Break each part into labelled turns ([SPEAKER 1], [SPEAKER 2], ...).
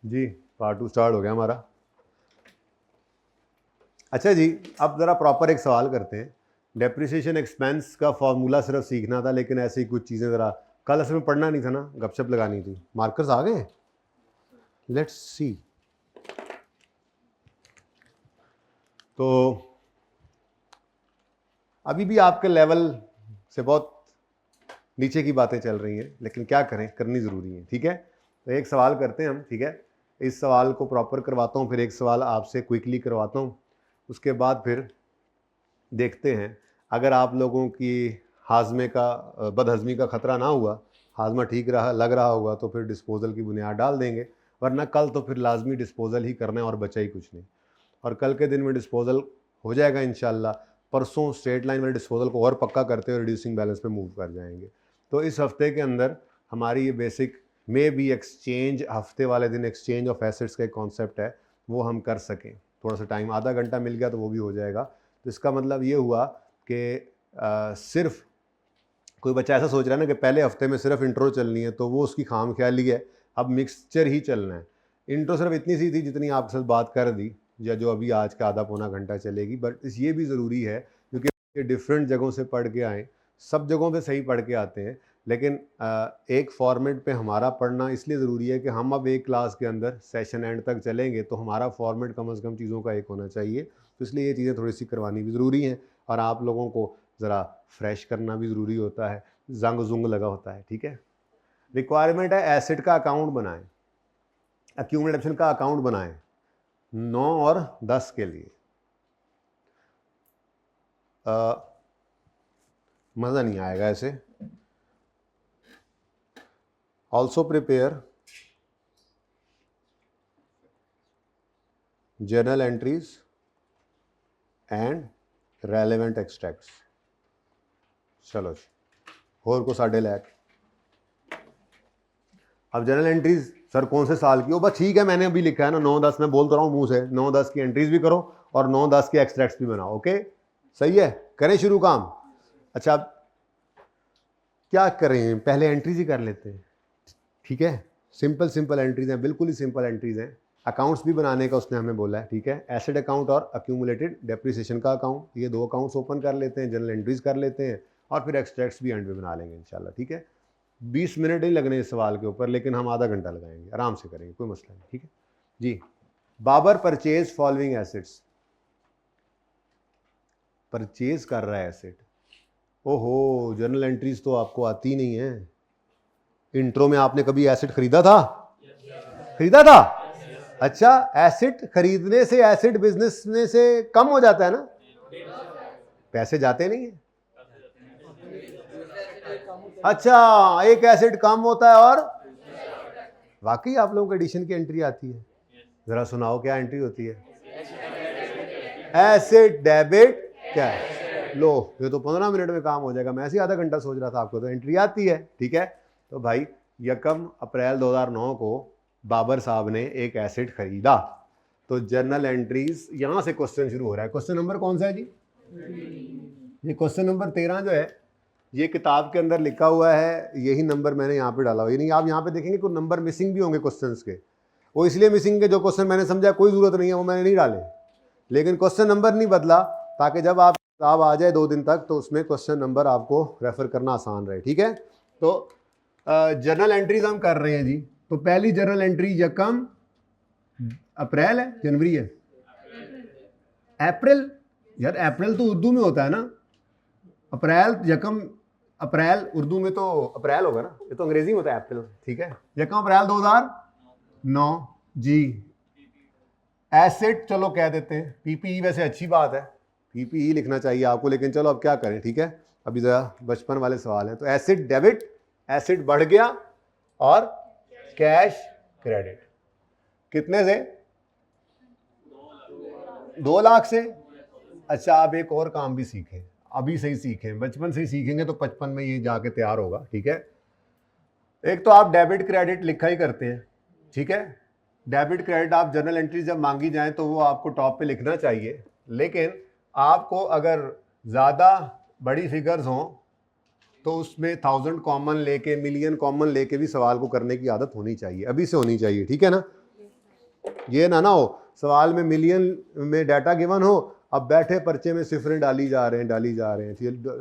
[SPEAKER 1] जी part 2 start हो गया हमारा। अच्छा जी, अब ज़रा प्रॉपर एक सवाल करते हैं। डेप्रिसिएशन एक्सपेंस का फॉर्मूला सिर्फ सीखना था, लेकिन ऐसी कुछ चीज़ें ज़रा कल असर में पढ़ना नहीं था ना, गपशप लगानी थी। मार्कर्स आ गए, लेट्स सी। तो अभी भी आपके लेवल से बहुत नीचे की बातें चल रही हैं, लेकिन क्या करें, करनी ज़रूरी है। ठीक है, तो एक सवाल करते हैं हम। ठीक है, इस सवाल को प्रॉपर करवाता हूँ, फिर एक सवाल आपसे क्विकली करवाता हूँ, उसके बाद फिर देखते हैं। अगर आप लोगों की हाजमे का बदहजमी का ख़तरा ना हुआ, हाजमा ठीक रहा लग रहा होगा, तो फिर डिस्पोज़ल की बुनियाद डाल देंगे, वरना कल तो फिर लाजमी डिस्पोज़ल ही करना है और बचा ही कुछ नहीं। और कल के दिन में डिस्पोज़ल हो जाएगा इंशाल्लाह। परसों स्ट्रेट लाइन वाले डिस्पोज़ल को और पक्का करते हुए रिड्यूसिंग बैलेंस पे मूव कर जाएंगे। तो इस हफ्ते के अंदर हमारी ये बेसिक मे बी एक्सचेंज, हफ्ते वाले दिन एक्सचेंज ऑफ एसेट्स का एक कॉन्सेप्ट है, वो हम कर सकें। थोड़ा सा टाइम, आधा घंटा मिल गया तो वो भी हो जाएगा। तो इसका मतलब ये हुआ कि सिर्फ कोई बच्चा ऐसा सोच रहा है ना कि पहले हफ्ते में सिर्फ इंट्रो चलनी है, तो वो उसकी खाम ख्याली है। अब मिक्सचर ही चलना है। इंट्रो सिर्फ इतनी सी थी जितनी आपके साथ बात कर दी, या जो अभी आज का आधा पौना घंटा चलेगी। बट ये भी ज़रूरी है क्योंकि डिफरेंट जगहों से पढ़ के आए, सब जगहों पे सही पढ़ के आते हैं, लेकिन एक फॉर्मेट पे हमारा पढ़ना इसलिए ज़रूरी है कि हम अब एक क्लास के अंदर सेशन एंड तक चलेंगे, तो हमारा फॉर्मेट कम से कम चीज़ों का एक होना चाहिए। तो इसलिए ये चीज़ें थोड़ी सी करवानी भी ज़रूरी हैं, और आप लोगों को ज़रा फ्रेश करना भी ज़रूरी होता है, जंग जुंग लगा होता है। ठीक है, रिक्वायरमेंट है एसिड का अकाउंट बनाएं, एक्यूमुलेशन का अकाउंट बनाएं 9 और 10 के लिए। मज़ा नहीं आएगा ऐसे। Also prepare journal entries and relevant extracts. चलो जी, और को साढ़े लैक। अब जर्नल एंट्रीज सर कौन से साल की हो, बस ठीक है, मैंने अभी लिखा है ना 9-10, मैं बोल तो रहा हूँ मुंह से, 9-10 की एंट्रीज भी करो और 9-10 के एक्सट्रैक्ट्स भी बनाओ। ओके, सही है, करें शुरू काम। अच्छा, अब क्या करें, पहले एंट्रीज ही कर लेते हैं। ठीक है, सिंपल एंट्रीज हैं, बिल्कुल ही सिंपल एंट्रीज हैं। अकाउंट्स भी बनाने का उसने हमें बोला है। ठीक है, एसेट अकाउंट और अक्यूमुलेटेड डेप्रिसिएशन का अकाउंट, ये 2 अकाउंट्स ओपन कर लेते हैं, जनरल एंट्रीज कर लेते हैं, और फिर एक्सट्रैक्ट्स भी एंड में बना लेंगे इंशाल्लाह। ठीक है, 20 मिनट नहीं लगने इस सवाल के ऊपर, लेकिन हम आधा घंटा लगाएंगे, आराम से करेंगे, कोई मसला नहीं। ठीक है जी, Babar purchase following assets, purchase कर रहा है एसेट। ओहो, जर्नल एंट्रीज तो आपको आती नहीं है। इंट्रो में आपने कभी एसेट खरीदा था? खरीदा था? अच्छा, एसेट खरीदने से एसेट बिजनेस में से कम हो जाता है ना, पैसे जाते नहीं है। अच्छा, एक एसेट कम होता है और वाकई आप लोगों को एडिशन की एंट्री आती है? जरा सुनाओ क्या एंट्री होती है? Asset debit cash. लो, ये तो 15 मिनट में काम हो जाएगा, मैं ऐसे आधा घंटा सोच रहा था, आपको तो एंट्री आती है। ठीक है, तो भाई 1 अप्रैल 2009 को बाबर साहब ने एक एसेट खरीदा, तो जर्नल एंट्रीज, यहां से क्वेश्चन शुरू हो रहा है। क्वेश्चन नंबर कौन सा है जी? ये क्वेश्चन नंबर 13 जो है, ये किताब के अंदर लिखा हुआ है, यही नंबर मैंने यहाँ पे डाला हुआ। यानी आप यहाँ पे देखेंगे कुछ नंबर मिसिंग भी होंगे क्वेश्चंस के, वो इसलिए मिसिंग के, जो क्वेश्चन मैंने समझा कोई जरूरत नहीं है वो मैंने नहीं डाले, लेकिन क्वेश्चन नंबर नहीं बदला, ताकि जब आप किताब आ जाए 2 दिन तक तो उसमें क्वेश्चन नंबर आपको रेफर करना आसान रहे। ठीक है, तो जर्नल एंट्रीज हम कर रहे हैं जी। तो पहली जर्नल एंट्री 1 अप्रैल है, जनवरी है, अप्रैल। यार अप्रैल तो उर्दू में होता है ना, अप्रैल 1 अप्रैल उर्दू में तो अप्रैल होगा ना, ये तो अंग्रेजी में होता है अप्रैल। ठीक है, 1 अप्रैल 2009 जी। एसेट चलो कह देते हैं, पीपीई वैसे अच्छी बात है, पीपीई लिखना चाहिए आपको, लेकिन चलो अब क्या करें। ठीक है, अभी जरा बचपन वाले सवाल हैं। तो एसेट डेबिट, एसेट बढ़ गया, और कैश क्रेडिट कितने से? 2 लाख से। अच्छा, आप एक और काम भी सीखें, अभी से ही सीखें, बचपन से ही सीखेंगे तो 55 में ये जाके तैयार होगा। ठीक है, एक तो आप डेबिट क्रेडिट लिखा ही करते हैं। ठीक है, डेबिट क्रेडिट आप जर्नल एंट्री जब मांगी जाए तो वो आपको टॉप पे लिखना चाहिए, लेकिन आपको अगर ज़्यादा बड़ी फिगर्स हों तो उसमें 1000 कॉमन लेके, मिलियन कॉमन लेके भी सवाल को करने की आदत होनी चाहिए, अभी से होनी चाहिए। ठीक है ना, ये ना हो सवाल में मिलियन में डाटा गिवन हो, अब बैठे पर्चे में सिफरें डाली जा रहे हैं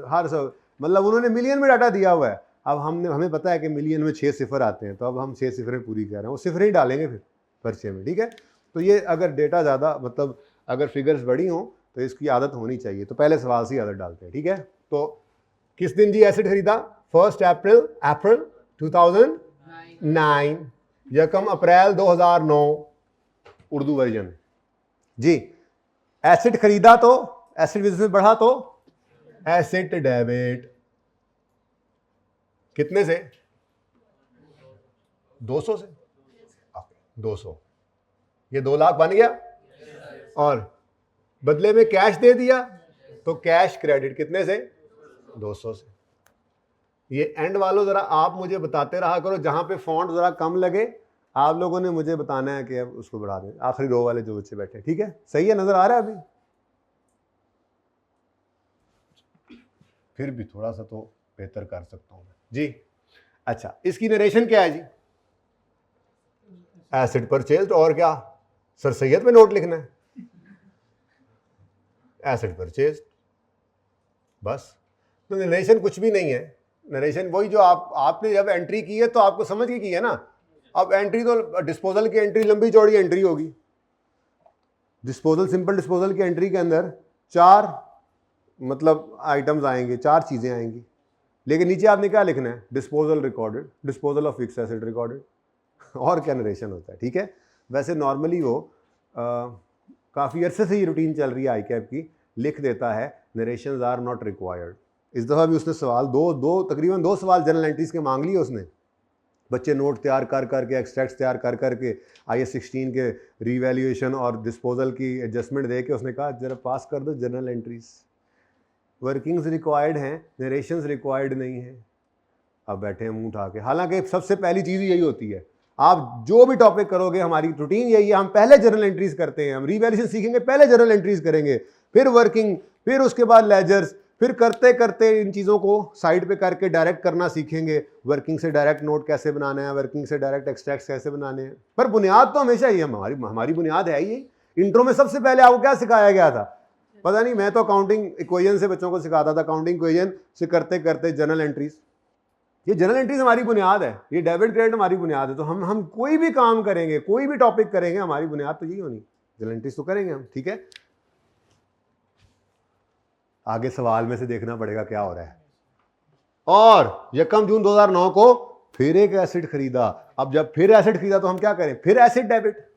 [SPEAKER 1] हर सब, मतलब उन्होंने मिलियन में डाटा दिया हुआ है, अब हमें पता है कि मिलियन में 6 सिफर आते हैं, तो अब हम 6 सिफरें पूरी कर रहे हैं, वो सिफरें ही डालेंगे फिर पर्चे में, ठीक है। तो ये अगर डेटा ज़्यादा मतलब अगर फिगर्स बड़ी हों तो इसकी आदत होनी चाहिए, तो पहले सवाल से ही आदत डालते हैं, ठीक है। तो किस दिन जी एसिड खरीदा? 1 अप्रैल 2009, यकम अप्रैल 2009 उर्दू वर्जन जी। एसिड खरीदा तो एसिड बिजनेस बढ़ा तो एसिड डेबिट कितने से? 200 से। 200, ये 2 लाख बन गया, और बदले में कैश दे दिया तो कैश क्रेडिट कितने से? 200 से। ये एंड वालों जरा आप मुझे बताते रहा करो, जहां पे फॉन्ट जरा कम लगे आप लोगों ने मुझे बताना है कि अब उसको बढ़ा दें, आखिरी रो वाले जो बच्चे बैठे, ठीक है। सही है, नजर आ रहा है अभी? फिर भी थोड़ा सा तो बेहतर कर सकता हूं जी। अच्छा, इसकी नरेशन क्या है जी? एसिड परचेज्ड, और क्या सर सैयद में नोट लिखना है, एसिड परचेज्ड, बस। तो नरेशन कुछ भी नहीं है, नरेशन वही जो आपने जब एंट्री की है तो आपको समझ के की है ना। अब एंट्री तो डिस्पोजल की एंट्री लंबी चौड़ी एंट्री होगी, डिस्पोजल सिंपल डिस्पोजल की एंट्री के अंदर 4 मतलब आइटम्स आएंगे, 4 चीजें आएंगी, लेकिन नीचे आपने क्या लिखना है? Disposal recorded, disposal of fixed acid recorded, और क्या नरेशन होता है, ठीक है। वैसे नॉर्मली वो काफ़ी अरसे से ये रूटीन चल रही है आईकैप की, लिख देता है नरेशंस आर नॉट रिक्वायर्ड। इस दफ़ा भी उसने सवाल तकरीबन 2 सवाल जनरल एंट्रीज के मांग लिए उसने, बच्चे नोट तैयार कर करके, एक्सट्रैक्ट्स तैयार कर करके, IS 16 के रीवैल्यूएशन और डिस्पोजल की एडजस्टमेंट दे के उसने कहा जरा पास कर दो जनरल एंट्रीज, वर्किंग्स रिक्वायर्ड हैं, नरेशंस रिक्वायर्ड नहीं है। अब बैठे हैं मुंह उठा के, हालांकि सबसे पहली चीज़ यही होती है, आप जो भी टॉपिक करोगे हमारी रूटीन यही है, हम पहले जनरल एंट्रीज करते हैं, हम रीवैल्यूएशन सीखेंगे पहले जनरल एंट्रीज करेंगे, फिर वर्किंग, फिर उसके बाद लेजर्स, फिर करते करते इन चीज़ों को साइड पे करके डायरेक्ट करना सीखेंगे, वर्किंग से डायरेक्ट नोट कैसे बनाना है, वर्किंग से डायरेक्ट एक्सट्रैक्ट्स कैसे बनाने हैं। पर बुनियाद तो हमेशा ही हमारी बुनियाद है ही। इंट्रो में सबसे पहले आपको क्या सिखाया गया था? पता नहीं, मैं तो अकाउंटिंग इक्वेशन से बच्चों को सिखाता था, अकाउंटिंग इक्वेशन से करते करते जनरल एंट्रीज। ये जनरल एंट्रीज हमारी बुनियाद है, ये डेबिट क्रेडिट हमारी बुनियाद है। तो हम कोई भी काम करेंगे, कोई भी टॉपिक करेंगे, हमारी बुनियाद तो यही होनी, जनरल एंट्रीज तो करेंगे हम, ठीक है। आगे सवाल में से देखना पड़ेगा क्या हो रहा है। और यकम जून 2009 को फिर एक एसिड खरीदा। अब जब फिर एसिड खरीदा तो हम क्या करें? फिर एसिड डेबिट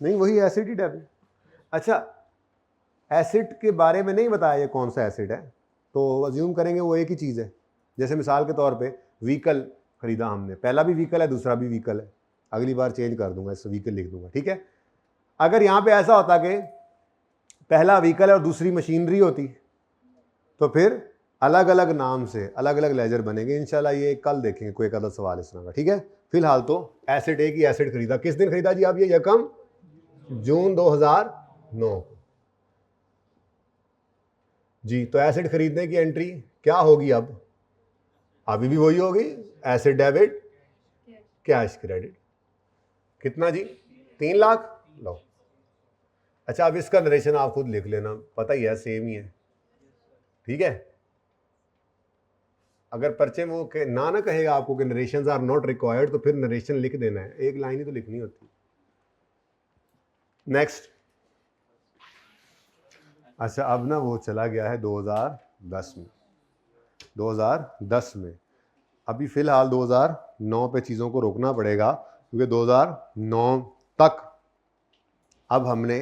[SPEAKER 1] नहीं, वही एसिड ही डेबिट। अच्छा, एसिड के बारे में नहीं बताया ये कौन सा एसिड है, तो अज्यूम करेंगे वो एक ही चीज़ है। जैसे मिसाल के तौर पे व्हीकल खरीदा हमने, पहला भी व्हीकल है दूसरा भी व्हीकल है, अगली बार चेंज कर दूंगा, इस व्हीकल लिख दूंगा, ठीक है। अगर यहाँ पे ऐसा होता कि पहला व्हीकल है और दूसरी मशीनरी होती, तो फिर अलग अलग नाम से अलग अलग लेजर बनेंगे। इंशाल्लाह ये कल देखेंगे कोई एक आधा सवाल इस तरह का, ठीक है। फिलहाल तो एसिड एक ही एसिड खरीदा। किस दिन खरीदा जी आप? ये यकम जून 2009 जी। तो एसिड खरीदने की एंट्री क्या होगी? अब अभी भी वही होगी, एसिड डेबिट कैश क्रेडिट। कितना जी? 3 लाख। लो, अच्छा अब इसका नरेशन आप खुद लिख लेना, पता ही है सेम ही है, ठीक है। अगर पर्चे में वो ना कहेगा आपको कि नरेशंस आर नॉट रिक्वायर्ड, तो फिर नरेशन लिख देना है, एक लाइन ही तो लिखनी होती। नेक्स्ट। अच्छा, अब ना वो चला गया है 2010 में, 2010 में। अभी फिलहाल 2009 पे चीज़ों को रोकना पड़ेगा, क्योंकि 2009 तक अब हमने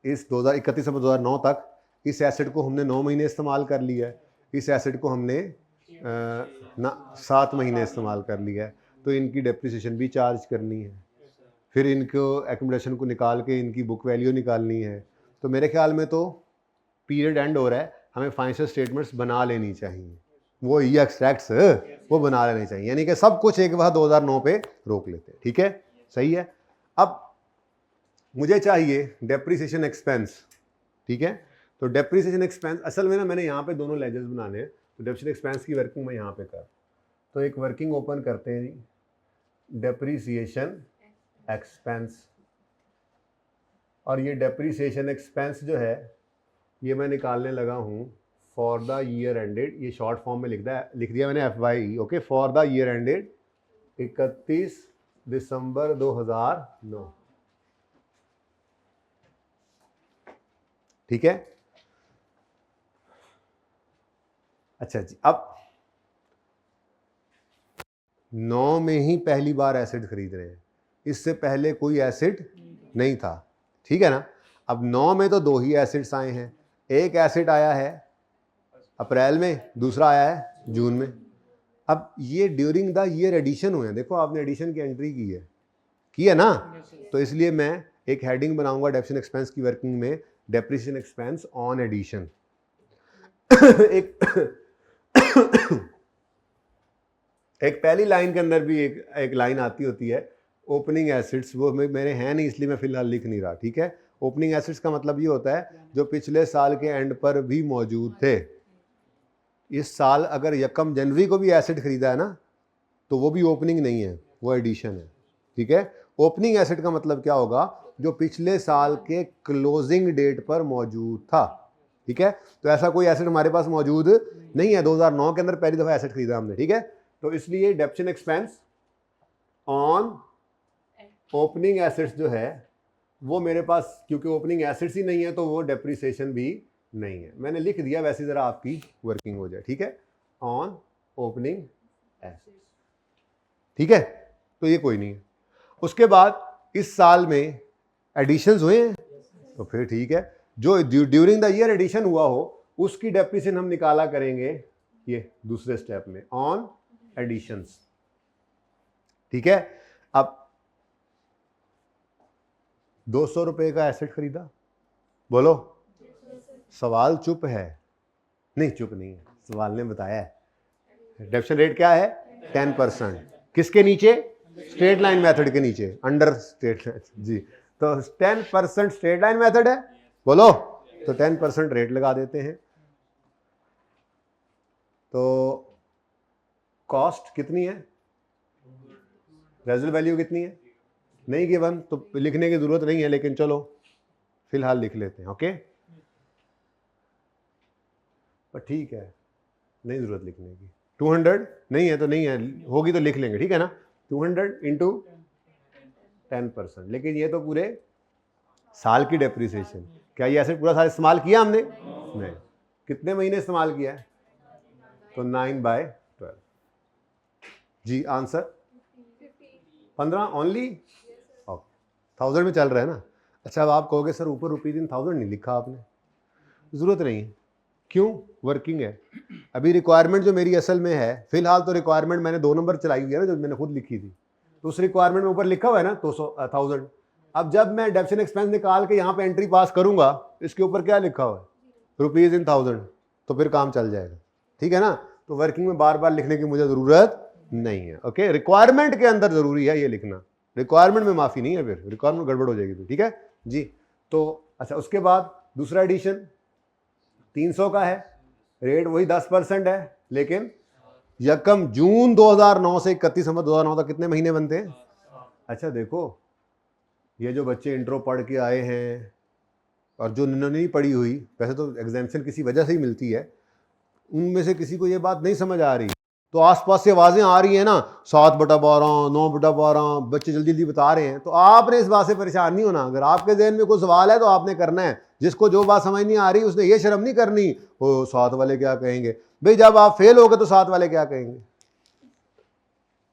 [SPEAKER 1] इस 31 दिसंबर 2009 तक इस एसिड को हमने 9 महीने इस्तेमाल कर लिया है, इस एसिड को हमने 7 महीने इस्तेमाल कर लिया है। तो इनकी डेप्रिसिएशन भी चार्ज करनी है, फिर इनको एक्यूमुलेशन को निकाल के इनकी बुक वैल्यू निकालनी है। तो मेरे ख्याल में तो पीरियड एंड हो रहा है, हमें फाइनेंशियल स्टेटमेंट्स बना लेनी चाहिए, वो ये एक्सट्रैक्ट्स वो बना लेने चाहिए, यानी कि सब कुछ एक बार 2009 पे रोक लेते हैं, ठीक है, सही है। अब मुझे चाहिए डेप्रिसिएशन एक्सपेंस, ठीक है। तो डेप्रिसिएशन एक्सपेंस असल में ना मैंने यहाँ पे दोनों लेजर्स बनाने हैं, तो डेप्रिसिएशन एक्सपेंस की वर्किंग मैं यहाँ पे कर, तो एक वर्किंग ओपन करते हैं जी, डेप्रिसिएशन एक्सपेंस, और ये डेप्रीसिएशन एक्सपेंस जो है ये मैं निकालने लगा हूँ फॉर द ईयर एंडेड, ये शॉर्ट फॉर्म में लिख दिया मैंने FYE, okay, for the year ended 31 दिसंबर 2009, ठीक है। अच्छा जी, अब 9 में ही पहली बार एसिड खरीद रहे हैं, इससे पहले कोई एसिड नहीं था, ठीक है ना। अब 9 में तो 2 ही एसिड्स आए हैं, एक एसिड आया है अप्रैल में, दूसरा आया है जून में। अब ये ड्यूरिंग द ईयर एडिशन हुए हैं, देखो आपने एडिशन की एंट्री की है ना, तो इसलिए मैं एक हेडिंग बनाऊंगा डेप्रिसिएशन एक्सपेंस की वर्किंग में, डेप्रिसिएशन एक्सपेंस ऑन एडिशन। एक पहली लाइन के अंदर भी एक लाइन आती होती है ओपनिंग एसिड्स, वो मेरे हैं नहीं इसलिए मैं फिलहाल लिख नहीं रहा, ठीक है। ओपनिंग एसिड्स का मतलब ये होता है जो पिछले साल के एंड पर भी मौजूद थे। इस साल अगर 1 जनवरी को भी एसिड खरीदा है ना तो वो भी ओपनिंग नहीं है, वो एडिशन है, ठीक है। ओपनिंग एसिड का मतलब क्या होगा, जो पिछले साल के क्लोजिंग डेट पर मौजूद था, ठीक है। तो ऐसा कोई एसिड हमारे पास मौजूद नहीं है, 2009 के अंदर पहली दफा एसिड खरीदा हमने, ठीक है। तो इसलिए depreciation expense on opening acids जो है वो मेरे पास, क्योंकि ओपनिंग एसिड्स ही नहीं है तो वो डेप्रिसिएशन भी नहीं है, मैंने लिख दिया, वैसे जरा आपकी वर्किंग हो जाए, ठीक है, ऑन ओपनिंग एसिड्स, ठीक है। तो ये कोई नहीं है। उसके बाद इस साल में एडिशंस हुए हैं तो फिर ठीक है, जो ड्यूरिंग द ईयर एडिशन हुआ हो उसकी डेप्रिसिएशन हम निकाला करेंगे ये दूसरे स्टेप में, ऑन एडिशंस, ठीक है। अब 200 रुपए का एसेट खरीदा, बोलो, सवाल चुप है, नहीं चुप नहीं है, सवाल ने बताया है डेप्रिसिएशन रेट क्या है 10%, किसके नीचे, स्ट्रेट लाइन मेथड के नीचे, अंडर स्ट्रेट लाइन जी। तो 10% स्ट्रेट लाइन मेथड है, बोलो, तो 10% रेट लगा देते हैं। तो कॉस्ट कितनी है, रेजल वैल्यू कितनी है, नहीं गिवन तो लिखने की जरूरत नहीं है, लेकिन चलो फिलहाल लिख लेते हैं, ओके। पर ठीक है, नहीं जरूरत लिखने की, 200 नहीं है तो नहीं है, होगी तो लिख लेंगे, ठीक है ना। 200 इंटू 10%, लेकिन ये तो पूरे साल की डेप्रिसिएशन, क्या ये ऐसे पूरा साल इस्तेमाल किया हमने, नहीं, कितने महीने इस्तेमाल किया है, तो 9/12 जी। आंसर 15 ओनली, 1000 में चल रहा है ना। अच्छा, अब आप कहोगे सर ऊपर ₹1000 नहीं लिखा आपने, जरूरत नहीं है, क्यों, वर्किंग है। अभी रिक्वायरमेंट जो मेरी असल में है, फिलहाल तो रिक्वायरमेंट मैंने 2 नंबर चलाई हुई है ना, जो मैंने खुद लिखी थी, तो उस रिक्वायरमेंट में ऊपर लिखा हुआ है ना 1000। अब जब मैं डेप्रिसिएशन एक्सपेंस निकाल के यहाँ पे एंट्री पास करूंगा, इसके ऊपर क्या लिखा हुआ है, रुपीज इन 1000, तो फिर काम चल जाएगा, ठीक है ना। तो वर्किंग में बार बार लिखने की मुझे जरूरत नहीं है, ओके। रिक्वायरमेंट के अंदर जरूरी है ये लिखना, रिक्वायरमेंट में माफी नहीं है, फिर रिक्वायरमेंट गड़बड़ हो जाएगी, ठीक है जी। तो अच्छा, उसके बाद दूसरा एडिशन 300 का है, रेट वही 10% है, लेकिन 1 जून 2009 से 31 दिसंबर 2009 तक कितने महीने बनते हैं। अच्छा देखो, ये जो बच्चे इंट्रो पढ़ के आए हैं और जो नहीं पढ़ी हुई, वैसे तो एग्जामिनेशन किसी वजह से ही मिलती है, उनमें से किसी को ये बात नहीं समझ आ रही, तो आसपास से आवाजें आ रही है ना, 7/12, 9/12, बच्चे जल्दी जल्दी बता रहे हैं, तो आपने इस बात से परेशान नहीं होना। अगर आपके जहन में कोई सवाल है तो आपने करना है, जिसको जो बात समझ नहीं आ रही उसने ये शर्म नहीं करनी, वो 7 वाले क्या कहेंगे, भाई जब आप फेल हो गए तो 7 वाले क्या कहेंगे।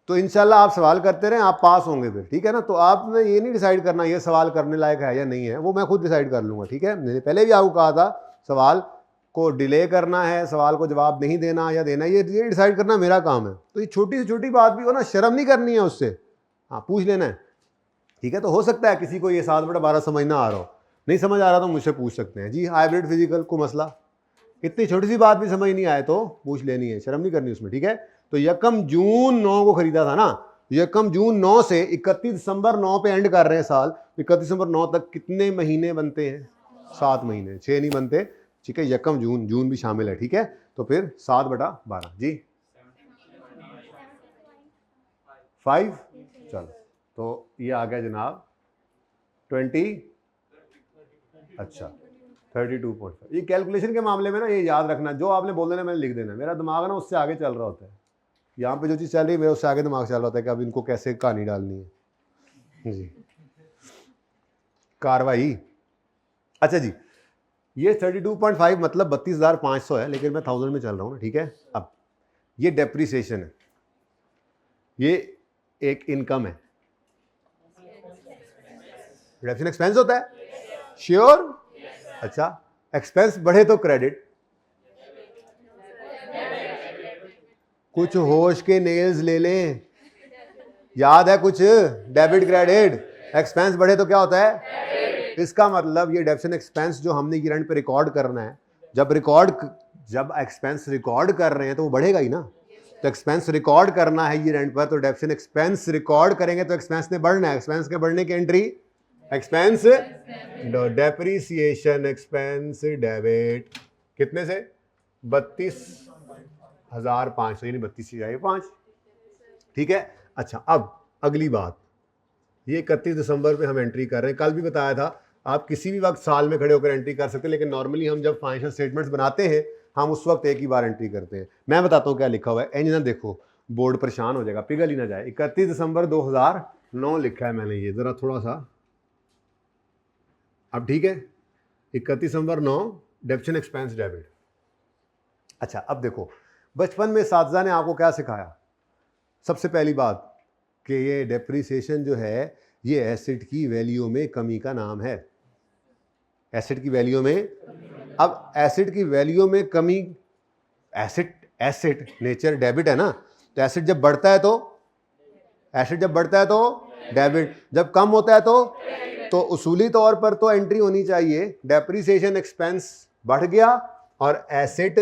[SPEAKER 1] तो इंशाल्लाह आप सवाल करते रहें, आप पास होंगे फिर, ठीक है ना। तो आपने ये नहीं डिसाइड करना ये सवाल करने लायक है या नहीं है, वो मैं खुद डिसाइड कर लूंगा, ठीक है। मैंने पहले भी आपको कहा था, सवाल को डिले करना है, सवाल को जवाब नहीं देना या देना, ये डिसाइड करना मेरा काम है। तो ये छोटी से छोटी बात भी हो ना, शर्म नहीं करनी है उससे, हाँ पूछ लेना है, ठीक है। तो हो सकता है किसी को ये 7/12 समझ ना आ रहा हो, नहीं समझ आ रहा तो मुझसे पूछ सकते हैं जी। हाइब्रिड फिजिकल को मसला, इतनी छोटी सी बात भी समझ नहीं आए तो पूछ लेनी है, शर्म नहीं करनी उसमें, ठीक है। तो 1 जून 9 को खरीदा था ना, 1 जून 9 से 31 दिसंबर 9 पे एंड कर रहे हैं साल, 31 दिसंबर 9 तक कितने महीने बनते हैं, 7 महीने, 6 नहीं बनते, ठीक है। 1 जून, जून भी शामिल है, ठीक है। तो फिर 7/12 जी 5, चलो तो ये आ गया जनाब 20 अच्छा 32.5। ये कैलकुलेशन के मामले में ना ये याद रखना, जो आपने बोल देना मैंने लिख देना, मेरा दिमाग ना उससे आगे चल रहा होता है। यहाँ पे जो चीज़ चल रही है मेरे उससे आगे दिमाग चल रहा होता है कि अब इनको कैसे कहानी डालनी है जी, कार्रवाई। अच्छा जी, ये 32.5 मतलब 32,500 है, लेकिन मैं 1000 में चल रहा हूँ ना, ठीक है। अब ये डेप्रीसिएशन है, ये एक इनकम है। रिडक्शन एक्सपेंस होता है, श्योर। अच्छा, एक्सपेंस बढ़े तो क्रेडिट, कुछ होश के नेल्स ले लें, याद है कुछ, डेबिट क्रेडिट। एक्सपेंस बढ़े तो क्या होता है, इसका मतलब ये डेबिशन एक्सपेंस जो हमने ईयर एंड पे रिकॉर्ड करना है, जब एक्सपेंस रिकॉर्ड कर रहे हैं तो वो बढ़ेगा ही ना। तो एक्सपेंस रिकॉर्ड करना है ईयर एंड पर, तो डेबिशन एक्सपेंस रिकॉर्ड करेंगे तो एक्सपेंस ने बढ़ना है। एक्सपेंस के बढ़ने की entry expense, depreciation expense debit कितने से 32,500 यानी 32,500, ठीक है। अच्छा, अब अगली बात, ये 31 दिसंबर पे हम एंट्री कर रहे हैं। कल भी बताया था आप किसी भी वक्त साल में खड़े होकर एंट्री कर सकते हैं, लेकिन नॉर्मली हम जब फाइनेंशियल स्टेटमेंट्स बनाते हैं हम उस वक्त एक ही बार एंट्री करते हैं। मैं बताता हूँ क्या लिखा हुआ है, ना देखो बोर्ड परेशान हो जाएगा, पिघल ही ना जाए। 31 दिसंबर 2009 लिखा है मैंने, ये जरा थोड़ा सा, अब ठीक है। 31 दिसंबर 9 डेबिशन एक्सपेंस डेबिट। अच्छा, अब देखो बचपन में साथजा ने आपको क्या सिखाया, सबसे पहली बात कि ये डेप्रीसिएशन जो है ये एसेट की वैल्यू में कमी का नाम है। एसेट की वैल्यू में, अब एसेट की वैल्यू में कमी, एसेट नेचर डेबिट है ना, तो एसेट जब बढ़ता है तो डेबिट, जब कम होता है तो उसूली तौर पर तो एंट्री होनी चाहिए डेप्रीसिएशन एक्सपेंस बढ़ गया और एसेट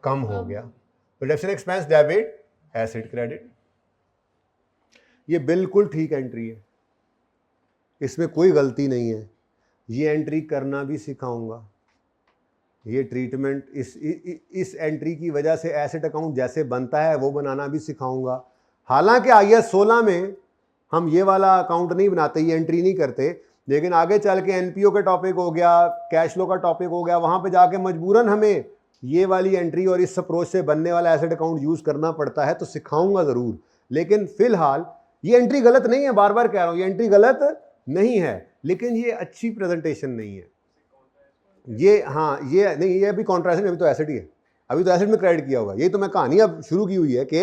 [SPEAKER 1] कम हो गया, तो depreciation expense debit asset credit. ये बिल्कुल ठीक एंट्री है, इसमें कोई गलती नहीं है। ये एंट्री करना भी सिखाऊंगा, ये ट्रीटमेंट इस एंट्री की वजह से एसेट अकाउंट जैसे बनता है वो बनाना भी सिखाऊंगा। हालांकि IAS 16 में हम ये वाला अकाउंट नहीं बनाते, ये एंट्री नहीं करते, लेकिन आगे चल के NPO का टॉपिक हो गया, कैश फ्लो का टॉपिक हो गया, वहां पे जाके मजबूरन हमें ये वाली एंट्री और इस अप्रोच से बनने वाला एसेट अकाउंट यूज करना पड़ता है, तो सिखाऊंगा जरूर। लेकिन फिलहाल ये एंट्री गलत नहीं है, बार बार कह रहा हूं ये एंट्री गलत नहीं है, लेकिन ये अच्छी प्रेजेंटेशन नहीं है। ये हाँ, ये नहीं, ये अभी कॉन्ट्रैक्शन, अभी तो एसेट ही है, अभी तो एसेट में क्रेडिट किया होगा। ये तो मैं कहानी अब शुरू की हुई है कि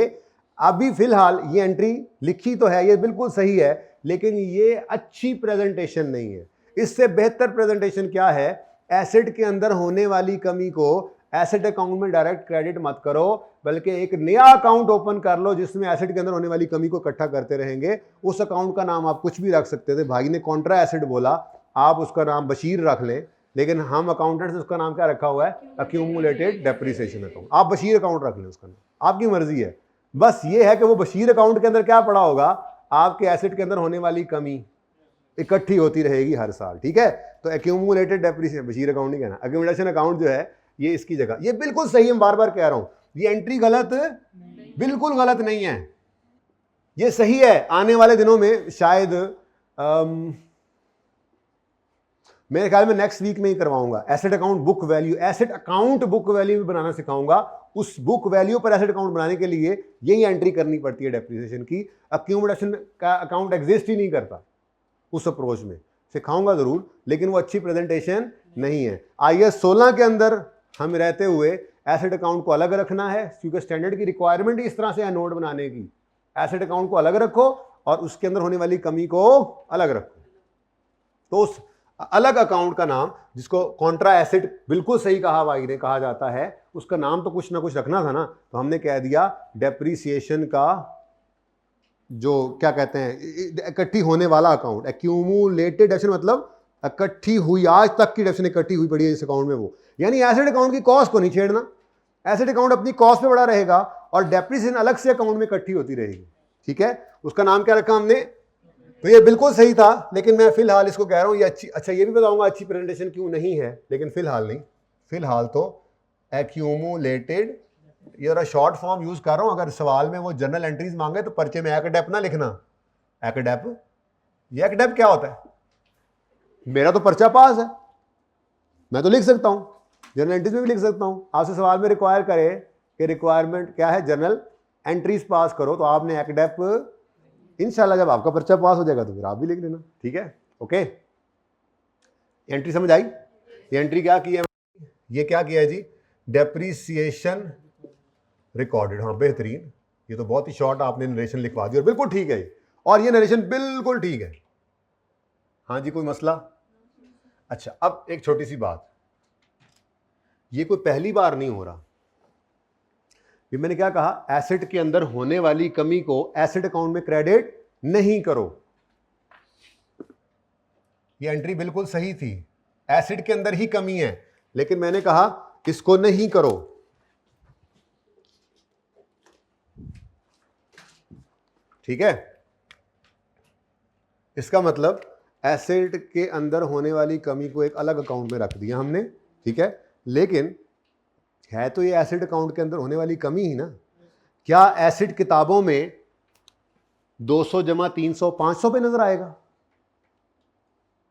[SPEAKER 1] अभी फिलहाल ये एंट्री लिखी तो है, ये बिल्कुल सही है, लेकिन ये अच्छी प्रेजेंटेशन नहीं है। इससे बेहतर प्रेजेंटेशन क्या है, एसेट के अंदर होने वाली कमी को एसेट अकाउंट में डायरेक्ट क्रेडिट मत करो, बल्कि एक नया अकाउंट ओपन कर लो जिसमें एसेट के अंदर होने वाली कमी को इकट्ठा करते रहेंगे। उस अकाउंट का नाम आप कुछ भी रख सकते थे, भाई ने कॉन्ट्रा एसेट बोला, आप उसका नाम बशीर रख लें, लेकिन हम अकाउंटेंट्स उसका नाम क्या रखा हुआ है, अक्यूमुलेटेड डेप्रीसिएशन अकाउंट। आप बशीर अकाउंट रख लें, उसका नाम आपकी मर्जी है। बस ये है कि वो बशीर अकाउंट के अंदर क्या पड़ा होगा, आपके एसेट के अंदर होने वाली कमी इकट्ठी होती रहेगी हर साल, ठीक है। तो एक्यूमुलेटेड डेप्रीसिएशन, बशीर अकाउंट नहीं कहना, एक्यूमुलेशन अकाउंट जो है ये इसकी जगह, ये बिल्कुल सही है, मैं बार बार कह रहा हूं ये एंट्री गलत बिल्कुल गलत नहीं है, ये सही है। आने वाले दिनों में शायद मेरे ख्याल में नेक्स्ट वीक में ही करवाऊंगा asset account book value, asset account book value भी बनाना सिखाऊंगा। उस बुक वैल्यू पर एसेट अकाउंट बनाने के लिए यही एंट्री करनी पड़ती है डेप्रीसिएशन की। एक्यूमुलेशन का अकाउंट एग्जिस्ट ही नहीं करता उस अप्रोच में, सिखाऊंगा जरूर, लेकिन वो अच्छी प्रेजेंटेशन नहीं है। IAS 16 के अंदर हम रहते हुए एसेट अकाउंट को अलग रखना है, क्योंकि स्टैंडर्ड की रिक्वायरमेंट इस तरह से है नोट बनाने की। एसेट अकाउंट को अलग रखो और उसके अंदर होने वाली कमी को अलग रखो। तो उस अलग अकाउंट का नाम, जिसको कॉन्ट्रा एसेट बिल्कुल सही कहा भाई ने, कहा जाता है, उसका नाम तो कुछ ना कुछ रखना था ना, तो हमने कह दिया डेप्रीसिएशन का जो क्या कहते हैं इकट्ठी होने वाला अकाउंट, एक्यूमुलेटेड डेप्शन, मतलब इकट्ठी हुई, आज तक की डेप्शन इकट्ठी हुई पड़ी है इस अकाउंट में, वो यानी एसेट अकाउंट की कॉस्ट को नहीं छेड़ना, एसेट अकाउंट अपनी कॉस्ट पे बड़ा रहेगा और डेप्रीसिएशन अलग से अकाउंट में इकट्ठी होती रहेगी, ठीक है। उसका नाम क्या रखा हमने, तो ये बिल्कुल सही था, लेकिन मैं फिलहाल इसको कह रहा हूं ये अच्छी, अच्छा ये भी बताऊंगा अच्छी प्रेजेंटेशन क्यों नहीं है, लेकिन फिलहाल नहीं, फिलहाल तो एक्यूमुलेटेड, ये जरा शॉर्ट फॉर्म यूज कर रहा हूं। अगर सवाल में वो जर्नल एंट्रीज मांगे तो पर्चे में एक्डेप ना लिखना, एक्डेप, ये एक्डेप क्या होता है, मेरा तो पर्चा पास है, मैं तो लिख सकता हूं, जर्नल एंट्रीज में भी लिख सकता हूं। आपसे सवाल में रिक्वायर करे कि रिक्वायरमेंट क्या है, जर्नल एंट्रीज पास करो, तो आपने एक्डेप, इंशाल्लाह जब आपका पर्चा पास हो जाएगा तो फिर आप भी लिख लेना, ठीक है। ओके, एंट्री समझ आई? ये एंट्री क्या की है, ये क्या किया है जी, डेप्रीसिएशन रिकॉर्डेड। हाँ बेहतरीन, ये तो बहुत ही शॉर्ट आपने नरेशन लिखवा दी और बिल्कुल ठीक है, और ये नरेशन बिल्कुल ठीक है। हाँ जी, कोई मसला? अच्छा, अब एक छोटी सी बात, ये कोई पहली बार नहीं हो रहा। ये मैंने क्या कहा, एसेट के अंदर होने वाली कमी को एसेट अकाउंट में क्रेडिट नहीं करो। ये एंट्री बिल्कुल सही थी, एसेट के अंदर ही कमी है, लेकिन मैंने कहा इसको नहीं करो। ठीक है, इसका मतलब एसेट के अंदर होने वाली कमी को एक अलग अकाउंट में रख दिया हमने, ठीक है, लेकिन है तो ये एसेट अकाउंट के अंदर होने वाली कमी ही ना। क्या एसेट किताबों में 200 जमा 300 500 पे नजर आएगा?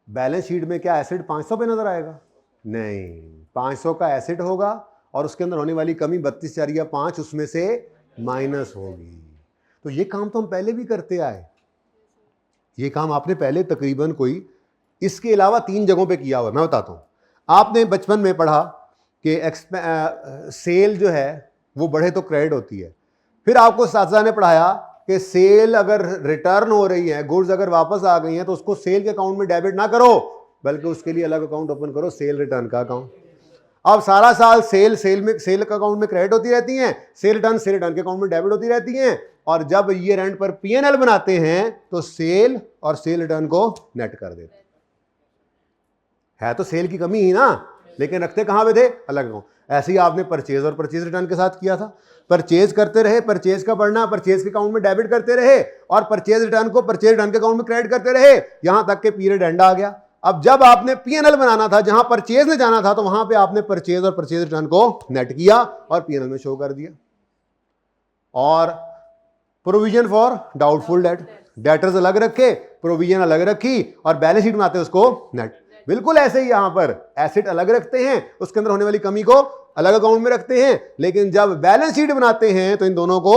[SPEAKER 1] बैलेंस शीट में क्या एसेट 500 पे नजर आएगा? नहीं, 500 का एसेट होगा और उसके अंदर होने वाली कमी 32/5 उसमें से माइनस होगी। तो ये काम तो हम पहले भी करते आए, ये काम आपने पहले तकरीबन कोई इसके अलावा 3 जगहों पे किया हुआ। मैं बताता हूं, आपने बचपन में पढ़ा कि सेल जो है वो बढ़े तो क्रेडिट होती है। फिर आपको साथी ने पढ़ाया कि सेल अगर रिटर्न हो रही है, गुड्स अगर वापस आ गई हैं, तो उसको सेल के अकाउंट में डेबिट ना करो, बल्कि उसके लिए अलग अकाउंट ओपन करो, सेल रिटर्न का अकाउंट। अब सारा साल सेल के अकाउंट में क्रेडिट होती रहती हैं, सेल रिटर्न के अकाउंट में डेबिट होती रहती हैं, और जब ईयर एंड पर पीएनएल बनाते हैं तो सेल और सेल रिटर्न को नेट कर देते है। तो सेल की कमी ही ना, लेकिन रखते कहां पे थे, अलग अकाउंट। ऐसे ही आपने परचेज और परचेज रिटर्न के साथ किया था, परचेज करते रहे, परचेज का बढ़ना परचेज के अकाउंट में डेबिट करते रहे, और परचेज रिटर्न को परचेज रिटर्न के अकाउंट में क्रेडिट करते रहे, यहां तक के पीरियड एंड आ गया। अब जब आपने पीएनएल बनाना था, जहां परचेज ने जाना था, तो वहां पे आपने परचेज और परचेज रिटर्न को नेट किया और पीएनएल में शो कर दिया। और provision for doubtful debt, debtors अलग रखे, प्रोविजन अलग रखी, और बैलेंस शीट बनाते उसको नेट। बिल्कुल ऐसे ही यहां पर एसेट अलग रखते हैं, उसके अंदर होने वाली कमी को अलग अकाउंट में रखते हैं, लेकिन जब बैलेंस शीट बनाते हैं तो इन दोनों को,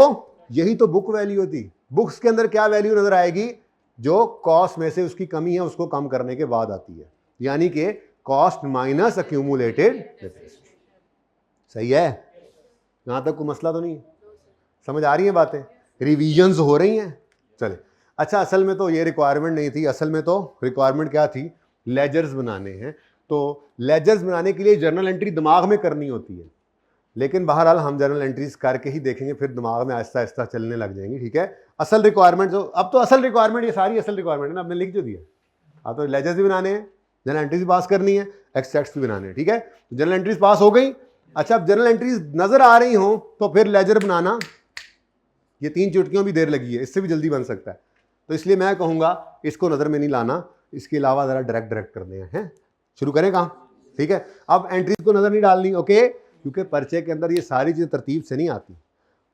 [SPEAKER 1] यही तो बुक वैल्यू होती। बुक्स के अंदर क्या वैल्यू नजर आएगी, जो कॉस्ट में से उसकी कमी है उसको कम करने के बाद आती है, यानी कि कॉस्ट माइनस अक्यूमुलेटेड। सही है, यहां तक कोई मसला तो नहीं, समझ आ रही है बातें, रिवीजन्स हो रही हैं। चले, अच्छा, असल में तो ये रिक्वायरमेंट नहीं थी, असल में तो रिक्वायरमेंट क्या थी, लेजर्स बनाने हैं। तो लेजर्स बनाने के लिए जर्नल एंट्री दिमाग में करनी होती है, लेकिन बहरहाल हम जर्नल एंट्रीज करके ही देखेंगे, फिर दिमाग में आहिस्ता आहिस्ता चलने लग जाएंगी, ठीक है। असल रिक्वायरमेंट जो, अब तो असल रिक्वायरमेंट, ये सारी असल रिक्वायरमेंट है ना, आपने लिख जो दिया। आप तो लेजर्स भी बनाने हैं, जर्नल एंट्रीज पास करनी है, एक्सट्रैक्ट्स भी बनाने हैं, ठीक है। जर्नल एंट्रीज पास हो गई। अच्छा, अब जर्नल एंट्रीज नजर आ रही हो तो फिर लेजर बनाना, ये 3 चुटकियों भी देर लगी है, इससे भी जल्दी बन सकता है। तो इसलिए मैं कहूँगा इसको नज़र में नहीं लाना, इसके अलावा ज़रा डायरेक्ट करने हैं। शुरू करें काम, ठीक है। अब एंट्रीज को नज़र नहीं डालनी, ओके, क्योंकि पर्चे के अंदर ये सारी चीज़ें तरतीब से नहीं आती।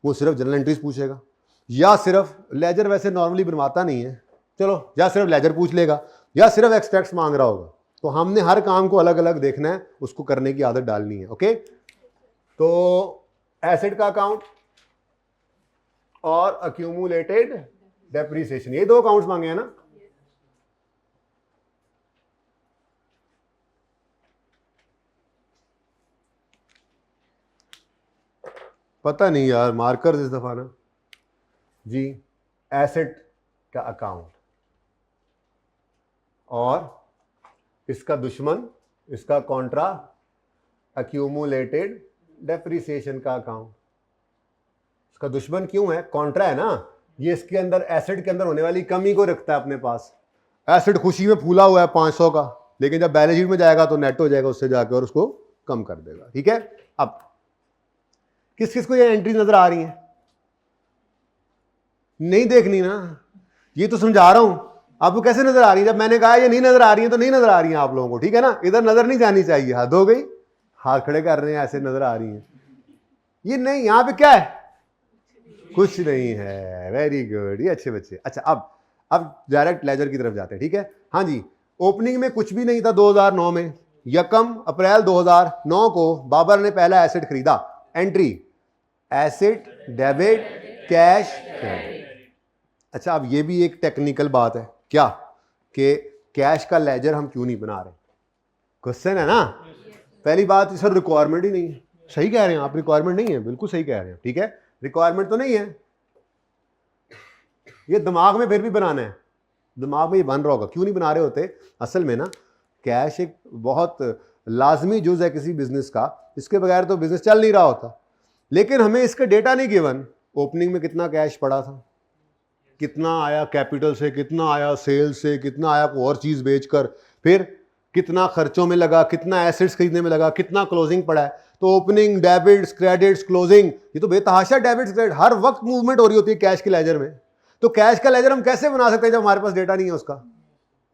[SPEAKER 1] वो सिर्फ जनरल एंट्रीज पूछेगा, या सिर्फ लेजर वैसे नॉर्मली बनवाता नहीं है, चलो, या सिर्फ लेजर पूछ लेगा, या सिर्फ एक्सट्रैक्ट्स मांग रहा होगा। तो हमने हर काम को अलग अलग देखना है, उसको करने की आदत डालनी है, ओके। तो एसेट का अकाउंट और अक्यूमुलेटेड डेप्रिसिएशन, ये 2 अकाउंट्स मांगे हैं ना। पता नहीं यार, मार्कर्स इस दफा ना जी, एसेट का अकाउंट और इसका दुश्मन, इसका कॉन्ट्रा, अक्यूमुलेटेड डेप्रिसिएशन का अकाउंट। इसका दुश्मन क्यों है, कॉन्ट्रा है ना, ये इसके अंदर एसेट के अंदर होने वाली कमी को रखता है अपने पास। एसेट खुशी में फूला हुआ है 500 का, लेकिन जब बैलेंस शीट में जाएगा तो नेट हो जाएगा उससे जाकर, और उसको कम कर देगा, ठीक है। अब किस किस को ये एंट्री नजर आ रही है, नहीं देखनी ना, ये तो समझा रहा हूं आपको कैसे नजर आ रही है। जब मैंने कहा ये नहीं नजर आ रही है तो नहीं नजर आ रही है आप लोगों को, ठीक है ना, इधर नजर नहीं जानी चाहिए। हद हो गई, हाथ खड़े कर रहे हैं, ऐसे नजर आ रही है, ये नहीं, यहां पे क्या है, कुछ नहीं है, वेरी गुड, ये अच्छे बच्चे। अच्छा, अब डायरेक्ट लेजर की तरफ जाते हैं, ठीक है। हाँ जी, ओपनिंग में कुछ भी नहीं था 2009 में, यकम अप्रैल 2009 को बाबर ने पहला एसेट खरीदा। Entry asset debit cash credit. अच्छा, अब ये भी एक टेक्निकल बात है क्या कि कैश का लेजर हम क्यों नहीं बना रहे? क्वेश्चन है ना। पहली बात, सर रिक्वायरमेंट ही नहीं है। सही कह रहे हैं आप, रिक्वायरमेंट नहीं है, बिल्कुल सही कह रहे हैं, ठीक है, रिक्वायरमेंट तो नहीं है। ये दिमाग में फिर भी बनाना है, दिमाग में ये बन रहा होगा, क्यों नहीं बना रहे होते? असल में ना कैश एक बहुत लाजमी जुज है किसी बिजनेस का, इसके बगैर तो बिजनेस चल नहीं रहा होता। लेकिन हमें इसका डेटा नहीं गिवन, ओपनिंग में कितना कैश पड़ा था, कितना आया कैपिटल से, कितना आया सेल से, कितना आया कोई और चीज बेचकर, फिर कितना खर्चों में लगा, कितना एसेट्स खरीदने में लगा, कितना क्लोजिंग पड़ा है। तो ओपनिंग, डेबिट्स, क्रेडिट्स, क्लोजिंग, ये तो बेतहाशा डेबिट्स क्रेडिट, हर वक्त मूवमेंट हो रही होती है कैश के लेजर में। तो कैश का लेजर हम कैसे बना सकते हैं जब हमारे पास डेटा नहीं है उसका?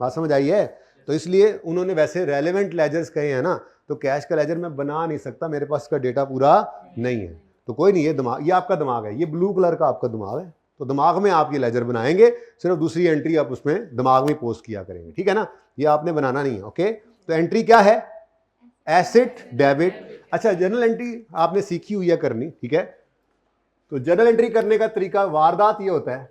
[SPEAKER 1] बात समझ आई है? तो इसलिए उन्होंने वैसे रेलेवेंट लेजर्स कहे हैं ना, तो कैश का लेजर मैं बना नहीं सकता, मेरे पास इसका डेटा पूरा नहीं है। तो कोई नहीं, ये दिमाग, ये आपका दिमाग है, ये ब्लू कलर का आपका दिमाग है, तो दिमाग में आप ये लेजर बनाएंगे, सिर्फ दूसरी एंट्री आप उसमें दिमाग में पोस्ट किया करेंगे, ठीक है ना? ये आपने बनाना नहीं है, ओके? तो एंट्री क्या है? Asset debit. अच्छा, जर्नल एंट्री आपने सीखी हुई है करनी, ठीक है? तो जर्नल एंट्री करने का तरीका, वारदात ये होता है,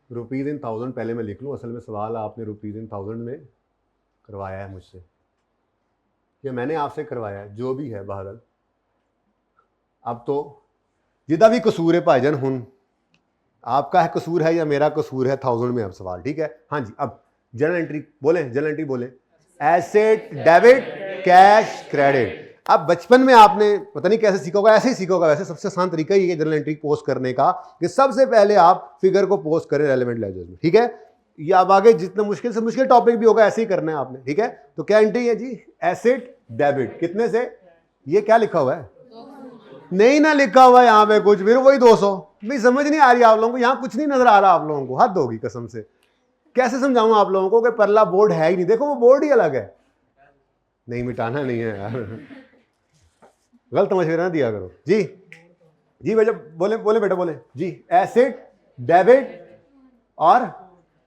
[SPEAKER 1] रुपीज इन 1000 पहले मैं लिख लूँ, असल में सवाल आपने रुपीज इन 1000 में करवाया है मुझसे, या मैंने आपसे करवाया है, जो भी है बहरहाल। अब तो जिदा भी कसूर है भाईजान, हुन आपका है कसूर है या मेरा कसूर है 1000 में अब सवाल, ठीक है? हाँ जी, अब जर्नल एंट्री बोले, जर्नल एंट्री बोले, एसेट डेबिट कैश क्रेडिट। अब बचपन में आपने पता नहीं कैसे सीखा होगा, ऐसे ही सीखा होगा। वैसे सबसे आसान तरीका ही है जर्नल एंट्री पोस्ट करने का, कि सबसे पहले आप फिगर को पोस्ट करें रेलेवेंट लेजर्स में, ठीक है? या अब आगे जितना मुश्किल से मुश्किल टॉपिक भी होगा ऐसे ही करना है आपने, ठीक है? तो क्या एंट्री है जी? Asset debit. कितने से? ये क्या लिखा हुआ है? नहीं ना लिखा हुआ है यहाँ पे कुछ, फिर वही 200। भाई समझ नहीं आ रही आप लोगों को, यहाँ कुछ नहीं नजर आ रहा आप लोगों को, हद होगी कसम से। कैसे समझाऊं आप लोगों को कि पल्ला बोर्ड है ही नहीं? देखो वो बोर्ड ही अलग है। नहीं, मिटाना नहीं है यार, गलत मशवरा दिया करो जी। जी बेटा बोले, बोले बेटा बोले जी। एसेट डेबिट और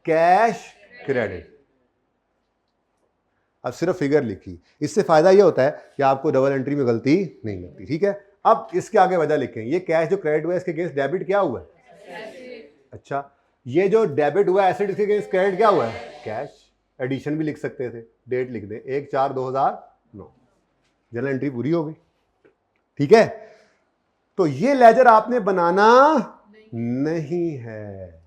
[SPEAKER 1] कैश क्रेडिट। अब सिर्फ फिगर लिखी, इससे फायदा यह होता है कि आपको डबल एंट्री में गलती नहीं लगती, ठीक है? अब इसके आगे वजह लिखें, ये कैश जो क्रेडिट हुआ है इसके अगेंस्ट डेबिट क्या हुआ है? अच्छा, ये जो डेबिट हुआ एसेट, इसके अगेंस्ट क्रेडिट क्या हुआ है? कैश। एडिशन भी लिख सकते थे, डेट लिख दें 1/4/2009, जर्नल एंट्री पूरी हो गई, ठीक है? तो ये लेजर आपने बनाना नहीं है,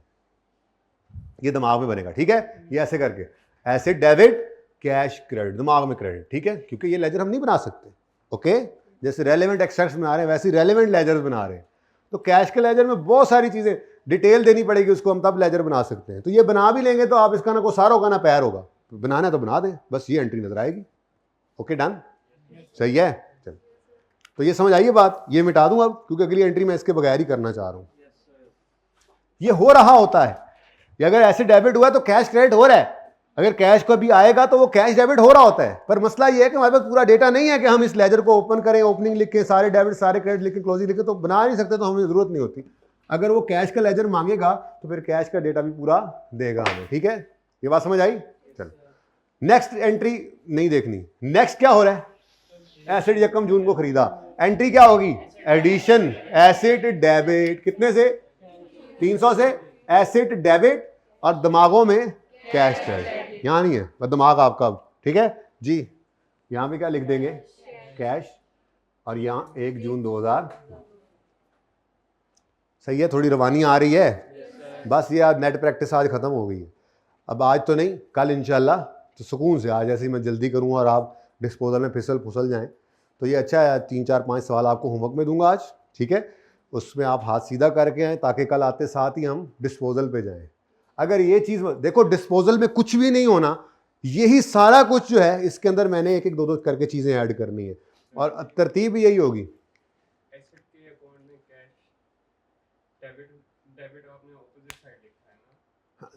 [SPEAKER 1] ये दिमाग में बनेगा, ठीक है? ये ऐसे करके एसेट डेबिट कैश क्रेडिट, दिमाग में क्रेडिट, ठीक है? क्योंकि ये लेजर हम नहीं बना सकते, ओके? जैसे रेलेवेंट एक्सट्रैक्ट्स बना रहे हैं वैसे रेलेवेंट लेजर्स बना रहे हैं। तो कैश के लेजर में बहुत सारी चीजें डिटेल देनी पड़ेगी उसको, हम तब लेजर बना सकते हैं। तो ये बना भी लेंगे तो आप इसका ना कोई सार होगा ना पैर होगा, तो बनाना है तो बना दें, बस ये एंट्री नजर आएगी। ओके डन, सही है? चल, तो ये समझ आइए बात, ये मिटा दूं अब, क्योंकि अगली एंट्री मैं इसके बगैर ही करना चाह रहा हूं। ये हो रहा होता है, ये अगर ऐसे डेबिट हुआ है तो कैश क्रेडिट हो रहा है, अगर कैश को भी आएगा तो वो कैश डेबिट हो रहा होता है। पर मसला ये है कि हमारे पास पूरा डेटा नहीं है कि हम इस लेजर को ओपन करें, ओपनिंग लिखें, सारे डेबिट सारे क्रेडिट लिखें, क्लोजिंग लिखें, तो बना नहीं सकते, तो हमें जरूरत नहीं होती। अगर वो कैश का लेजर मांगेगा तो फिर कैश का डेटा भी पूरा देगा हमें, ठीक है? ये बात समझ आई? चल, नेक्स्ट एंट्री नहीं देखनी। नेक्स्ट क्या हो रहा है? एसेट यकम जून को खरीदा, एंट्री क्या होगी? एडिशन एसेट डेबिट, कितने से? 300 से एसेट डेबिट, और दिमागों में कैश क्रेडिट। यहां नहीं है, बस दिमाग आपका, ठीक है जी? यहां पे क्या लिख देंगे? कैश, और यहां 1 जून 2000। सही है? थोड़ी रवानी आ रही है, बस ये आज नेट प्रैक्टिस आज खत्म हो गई है। अब आज तो नहीं, कल इंशाल्लाह तो सुकून से, आज ऐसे ही मैं जल्दी करूंगा और आप डिस्पोजल में फिसल फुसल जाएं, तो ये अच्छा है। 3 4 5 सवाल आपको होमवर्क में दूंगा आज, ठीक है? उसमें आप हाथ सीधा करके आए ताकि कल आते साथ ही हम डिस्पोजल पे जाएं। अगर ये चीज देखो, डिस्पोजल में कुछ भी नहीं होना, यही सारा कुछ जो है इसके अंदर मैंने एक एक दो दो करके चीजें ऐड करनी है, और तरतीब यही होगी।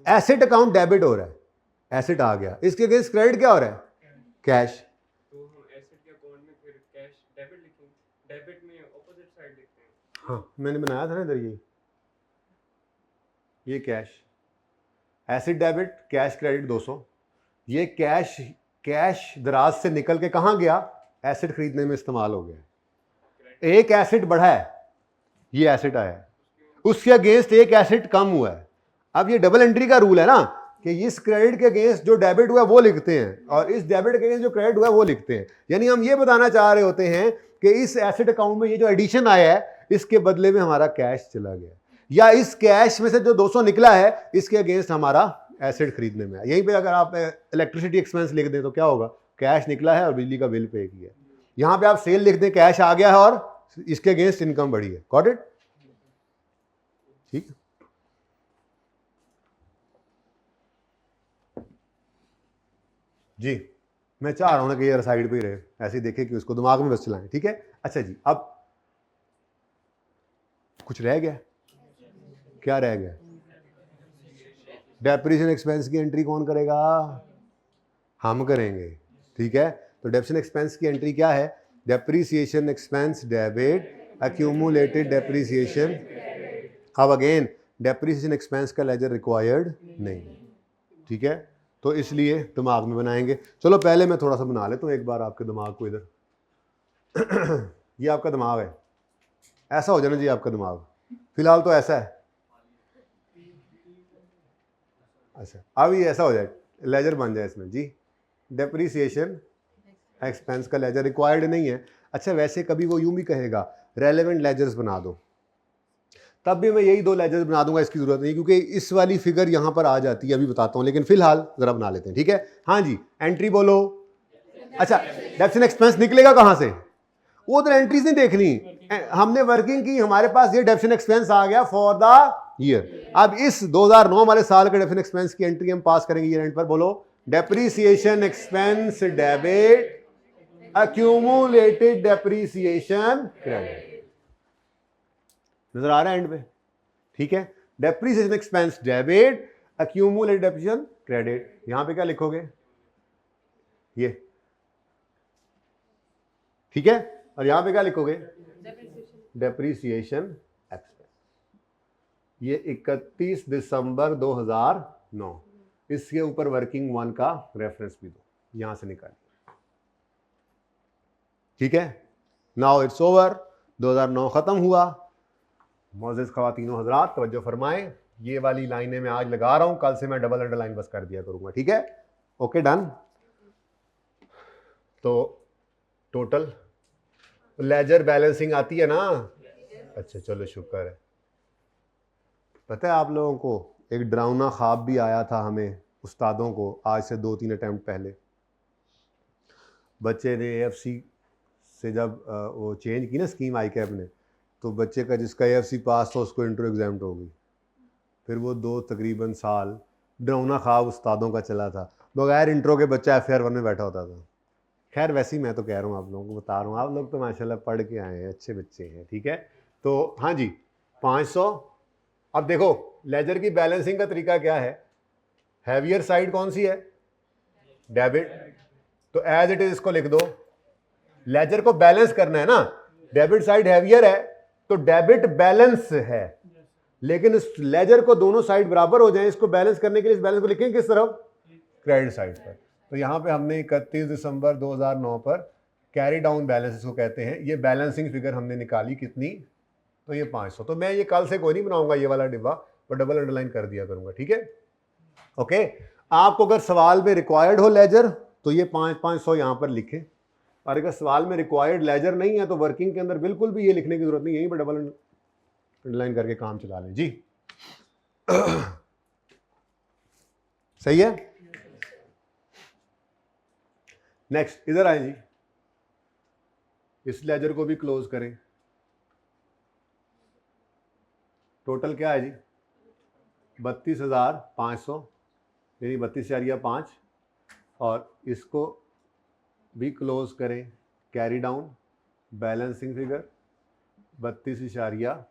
[SPEAKER 1] एसेट अकाउंट डेबिट हो रहा है, एसेट आ गया, इसके अगेंस्ट क्रेडिट क्या हो रहा है? कैश। तो हम एसेट के अकाउंट में फिर कैश डेबिट लिखेंगे, डेबिट में ऑपोजिट साइड लिखते हैं। हाँ, मैंने बनाया था ना इधर, ये cash, asset debit cash credit 200, ये कैश कैश दराज से निकल के कहां गया, एसेट खरीदने में इस्तेमाल हो गया। एक एसेट बढ़ा है, ये एसेट आया है, उसके अगेंस्ट एक एसेट कम हुआ है। अब ये डबल एंट्री का रूल है ना कि इस क्रेडिट के अगेंस्ट जो डेबिट हुआ वो लिखते हैं और इस डेबिट के अगेंस्ट जो क्रेडिट हुआ वो लिखते हैं। यानी हम ये बताना चाह रहे होते हैं कि इस एसेट अकाउंट में ये जो एडिशन आया है इसके बदले में हमारा कैश चला गया, या इस कैश में से जो 200 निकला है इसके अगेंस्ट हमारा एसेट खरीदने में। यहीं पे अगर आप इलेक्ट्रिसिटी एक्सपेंस लिख दें तो क्या होगा, कैश निकला है और बिजली का बिल पे किया। यहां पे आप सेल लिख दें, कैश आ गया है और इसके अगेंस्ट इनकम बढ़ी है। Got it? ठीक। जी मैं चाह रहा हूं ना कि ये साइड पे ही रहे, ऐसे ही देखे कि उसको दिमाग में बस चलाएं। ठीक है, अच्छा जी, अब कुछ रह गया? क्या रह गया? डेप्रिसिएशन एक्सपेंस की एंट्री कौन करेगा? हम करेंगे। ठीक है, तो डेप्रिसिएशन एक्सपेंस की एंट्री क्या है? Depreciation expense debit, accumulated depreciation. अब अगेन डेप्रिसिएशन एक्सपेंस का लेजर रिक्वायर्ड नहीं। ठीक है, तो इसलिए दिमाग में बनाएंगे। चलो पहले मैं थोड़ा सा बना लेता हूँ एक बार आपके दिमाग को इधर। ये आपका दिमाग है, ऐसा हो जाना जी आपका दिमाग, फिलहाल तो ऐसा है। अच्छा अब ये ऐसा हो जाए, लेजर बन जाए इसमें जी। डेप्रिसिएशन एक्सपेंस का लेजर रिक्वायर्ड नहीं है। अच्छा वैसे कभी वो यूं भी कहेगा रेलेवेंट लेजर्स बना दो, तब भी मैं यही 2 लेजर्स बना दूंगा, इसकी जरूरत नहीं क्योंकि इस वाली फिगर यहां पर आ जाती है, अभी बताता हूं, लेकिन फिलहाल जरा बना लेते हैं। ठीक है, हाँ जी, एंट्री बोलो। अच्छा डेप्रिसिएशन एक्सपेंस निकलेगा कहां से? वो उधर एंट्रीज नहीं देखनी, हमने वर्किंग की, हमारे पास ये डेप्रिसिएशन एक्सपेंस आ गया फॉर द ईयर। अब इस 2009 वाले साल के डेप्रिसिएशन एक्सपेंस की एंट्री हम पास करेंगे ईयर एंड पर। बोलो depreciation expense debit, accumulated depreciation credit. नजर आ रहा है एंड पे? ठीक है, depreciation expense debit, accumulated depreciation credit. यहां पे क्या लिखोगे? ये। ठीक है, और यहां पे क्या लिखोगे? Depreciation expense. ये 31 दिसंबर 2009, इसके ऊपर वर्किंग 1 का रेफरेंस भी दो, यहां से निकालिए। ठीक है, नाउ इट्स ओवर, 2009 खत्म हुआ। मोअज़्ज़िज़ ख़वातीनो हज़रात तवज्जो फरमाएं, ये वाली लाइनें मैं आज लगा रहा हूं, कल से मैं डबल अंडरलाइन बस कर दिया करूंगा। ठीक है, ओके डन। तो टोटल लेजर बैलेंसिंग आती है ना? अच्छा चलो शुक्र है। पता है आप लोगों को एक डरावना ख्वाब भी आया था हमें उस्तादों को आज से 2-3 अटेम्प्ट पहले। बच्चे ने AFC से जब वो चेंज की ना स्कीम ICAP ने, तो बच्चे का जिसका AFC पास था उसको इंट्रो एग्जाम्ट हो गई। फिर वो 2 तकरीबन साल डरावना ख्वाब उस्तादों का चला था, बगैर इंट्रो के बच्चा FAR 1 में बैठा होता था। खैर वैसे ही मैं तो कह रहा हूँ, आप लोगों को बता रहा हूँ, आप लोग तो माशाल्लाह पढ़ के आए हैं, अच्छे बच्चे हैं। ठीक है, तो हाँ जी 500। अब देखो लेजर की बैलेंसिंग का तरीका क्या है? हैवियर साइड कौन सी है? डेबिट। तो एज इट इज इसको लिख दो, लेजर को बैलेंस करना है ना, डेबिट साइड हैवियर है तो डेबिट बैलेंस है, लेकिन इस लेजर को दोनों साइड बराबर हो जाए, इसको बैलेंस करने के लिए इस बैलेंस को लिखेंगे किस तरफ? क्रेडिट साइड पर। तो यहां पे हमने 31 दिसंबर 2009 पर कैरी डाउन बैलेंस इसको कहते हैं, ये बैलेंसिंग फिगर हमने निकाली कितनी? तो ये 500। तो मैं ये कल से कोई नहीं बनाऊंगा ये वाला डिब्बा, पर डबल अंडरलाइन कर दिया करूंगा। ठीक है, ओके। आपको अगर सवाल में रिक्वायर्ड हो लेजर तो ये 500 यहां पर लिखें, और अगर सवाल में रिक्वायर्ड लेजर नहीं है तो वर्किंग के अंदर बिल्कुल भी ये लिखने की जरूरत नहीं, यहीं पर डबल अंडरलाइन करके काम चला लें जी। सही है। नेक्स्ट इधर आए जी, इस लेजर को भी क्लोज करें। टोटल क्या है जी? 32,500, यानी 32,500, और इसको भी क्लोज करें। Carry down balancing figure 32,500।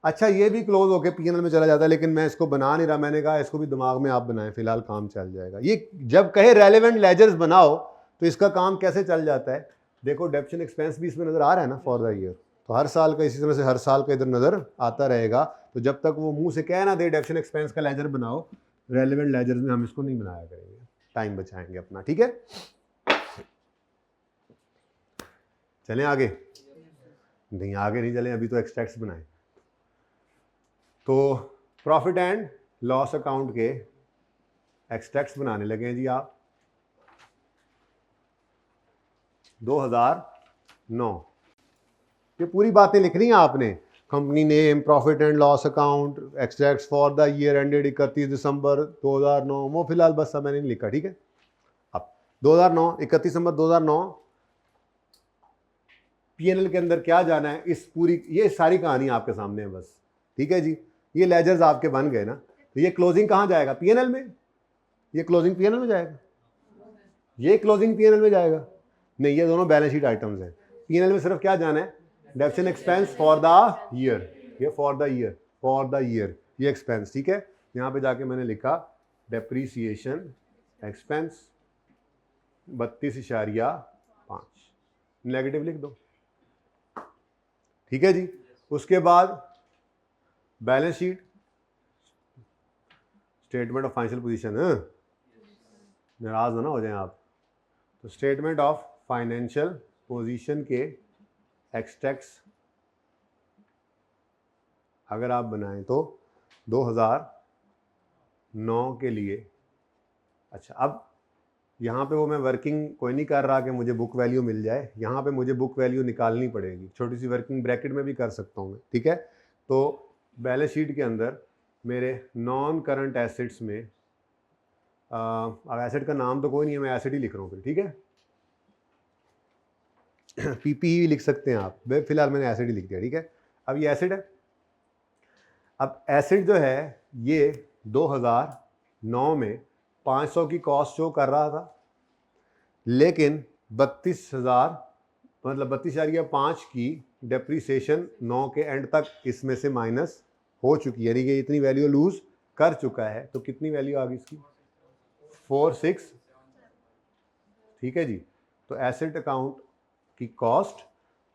[SPEAKER 1] अच्छा ये भी क्लोज होके P&L में चला जाता है, लेकिन मैं इसको बना नहीं रहा, मैंने कहा इसको भी दिमाग में आप बनाएं, फिलहाल काम चल जाएगा। ये जब कहे रेलेवेंट लेजर्स बनाओ तो इसका काम कैसे चल जाता है? देखो डेप्रिसिएशन एक्सपेंस भी इसमें नजर आ रहा है ना फॉर द ईयर, तो हर साल का इसी तरह से हर साल का इधर नजर आता रहेगा। तो जब तक वो मुंह से कह ना दे डेप्रिसिएशन एक्सपेंस का लेजर बनाओ, रेलेवेंट लेजर्स में हम इसको नहीं बनाया करेंगे। टाइम बचाएंगे अपना, ठीक है। चलें आगे? नहीं आगे नहीं चलें, अभी तो एक्सट्रैक्ट्स बनाए। तो प्रॉफिट एंड लॉस अकाउंट के एक्सट्रैक्ट्स बनाने लगे हैं जी आप। 2009 ये पूरी बातें लिख रही हैं आपने, company name, profit and loss account, extracts for the year ended 31 दिसंबर 2009। वो फिलहाल बस सब मैंने नहीं लिखा, ठीक है। अब 2009 31 दिसंबर 2009 पीएनएल के अंदर क्या जाना है, इस पूरी ये सारी कहानी आपके सामने है बस, ठीक है जी। ये लेजर्स आपके बन गए ना, तो ये क्लोजिंग कहाँ जाएगा? पीएनएल में। ये क्लोजिंग पीएनएल में जाएगा, ये क्लोजिंग पीएनएल में जाएगा। नहीं, ये दोनों बैलेंस शीट आइटम्स हैं। पीएनएल में सिर्फ क्या जाना है? Depth and expense for the year, ये for the year, for the year ये एक्सपेंस, ठीक है। यहाँ पे जाके मैंने लिखा डेप्रीसिएशन एक्सपेंस 32.5, नेगेटिव लिख दो, ठीक है जी। उसके बाद balance sheet, statement of financial position, नाराज ना हो जाएं आप। तो स्टेटमेंट ऑफ फाइनेंशियल पोजीशन के एक्सट्रैक्ट्स अगर आप बनाएं तो 2009 के लिए। अच्छा, अब यहाँ पे वो मैं वर्किंग कोई नहीं कर रहा कि मुझे बुक वैल्यू मिल जाए, यहाँ पे मुझे बुक वैल्यू निकालनी पड़ेगी। छोटी सी वर्किंग ब्रैकेट में भी कर सकता हूँ मैं, ठीक है। तो बैलेंस शीट के अंदर मेरे नॉन करंट एसेट्स में, अब एसेट का नाम तो कोई नहीं है, मैं एसेट ही लिख रहा हूँ फिर, ठीक है। पीपीई लिख सकते हैं आप, फिलहाल मैंने एसेट ही लिख दिया, ठीक है। अब ये एसेट है। अब एसेट जो है ये 2009 में 500 की कॉस्ट शो कर रहा था, लेकिन 32,000 मतलब 32.5 की डेप्रीसिएशन 9 के एंड तक इसमें से माइनस हो चुकी है, यानी कि इतनी वैल्यू लूज कर चुका है। तो कितनी वैल्यू आ गई इसकी? 46, ठीक है जी। तो एसेट अकाउंट की कॉस्ट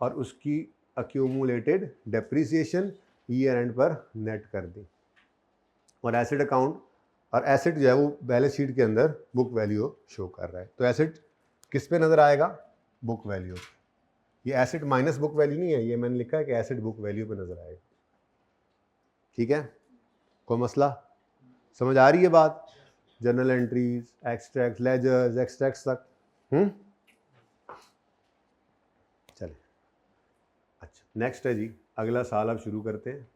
[SPEAKER 1] और उसकी अक्यूमुलेटेड डेप्रीसिएशन ईयर एंड पर नेट कर दी, और एसेट अकाउंट और एसेट जो है वो बैलेंस शीट के अंदर बुक वैल्यू शो कर रहा है। तो एसेट किस पे नज़र आएगा? Book value. ये एसेट माइनस बुक वैल्यू नहीं है, ये मैंने लिखा है कि एसेट बुक वैल्यू पे नज़र आएगा, ठीक है। कोई मसला? समझ आ रही है बात? Journal entries, extract, ledgers, extracts तक। चले, अच्छा नेक्स्ट है जी, अगला साल अब शुरू करते हैं।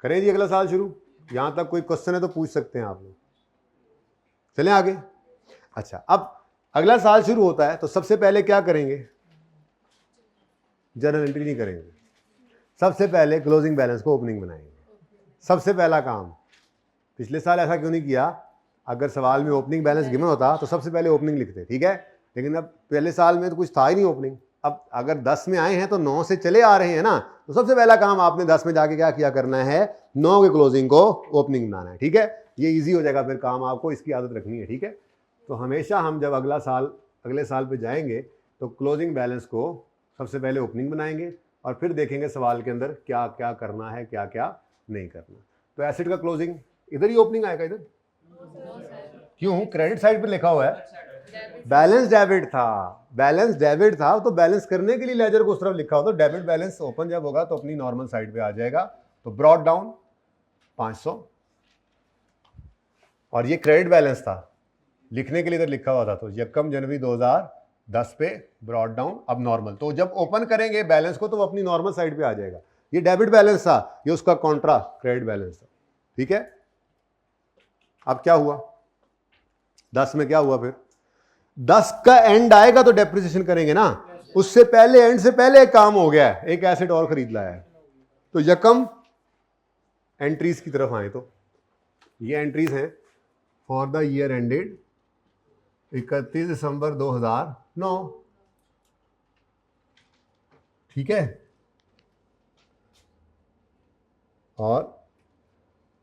[SPEAKER 1] करें जी अगला साल शुरू? यहां तक कोई क्वेश्चन है तो पूछ सकते हैं आप लोग। चलें आगे। अच्छा, अब अगला साल शुरू होता है तो सबसे पहले क्या करेंगे? जर्नल एंट्री नहीं करेंगे, सबसे पहले क्लोजिंग बैलेंस को ओपनिंग बनाएंगे, सबसे पहला काम। पिछले साल ऐसा क्यों नहीं किया? अगर सवाल में ओपनिंग बैलेंस गिवन होता तो सबसे पहले ओपनिंग लिखते, ठीक है। लेकिन अब पहले साल में तो कुछ था ही नहीं ओपनिंग। अब अगर 10 में आए हैं तो 9 से चले आ रहे हैं ना, तो सबसे पहला काम आपने 10 में जाके क्या किया करना है? 9 के क्लोजिंग को ओपनिंग बनाना है, ठीक है। ये ईजी हो जाएगा फिर काम, आपको इसकी आदत रखनी है, ठीक है। तो हमेशा हम जब अगले साल पे जाएंगे तो क्लोजिंग बैलेंस को सबसे पहले ओपनिंग बनाएंगे और फिर देखेंगे सवाल के अंदर क्या क्या करना है, क्या क्या नहीं करना। तो एसेट का क्लोजिंग इधर ही ओपनिंग आएगा, इधर क्यों? क्रेडिट साइड पे लिखा हुआ है बैलेंस डेबिट था, बैलेंस डेबिट था, तो बैलेंस करने के लिए लेजर को उस तरफ लिखा होता। डेबिट बैलेंस ओपन जब होगा तो अपनी नॉर्मल साइड पे आ जाएगा। तो ब्रॉट डाउन 500, और ये क्रेडिट बैलेंस था, लिखने के लिए इधर लिखा हुआ था। तो 1 जनवरी 2010 पे ब्रॉट डाउन, अब नॉर्मल। तो जब ओपन करेंगे बैलेंस को तो वो अपनी नॉर्मल साइड पे आ जाएगा। ये डेबिट बैलेंस था, ये उसका कॉन्ट्रा क्रेडिट बैलेंस था, ठीक है। अब क्या हुआ? 10 में क्या हुआ? फिर 10 का एंड आएगा तो डेप्रिसिएशन करेंगे ना। उससे पहले, एंड से पहले एक काम हो गया है, एक एसेट और खरीद लाया है। तो यकम एंट्रीज की तरफ आए तो ये एंट्रीज हैं फॉर द ईयर एंडेड 31 दिसंबर 2009, ठीक है। और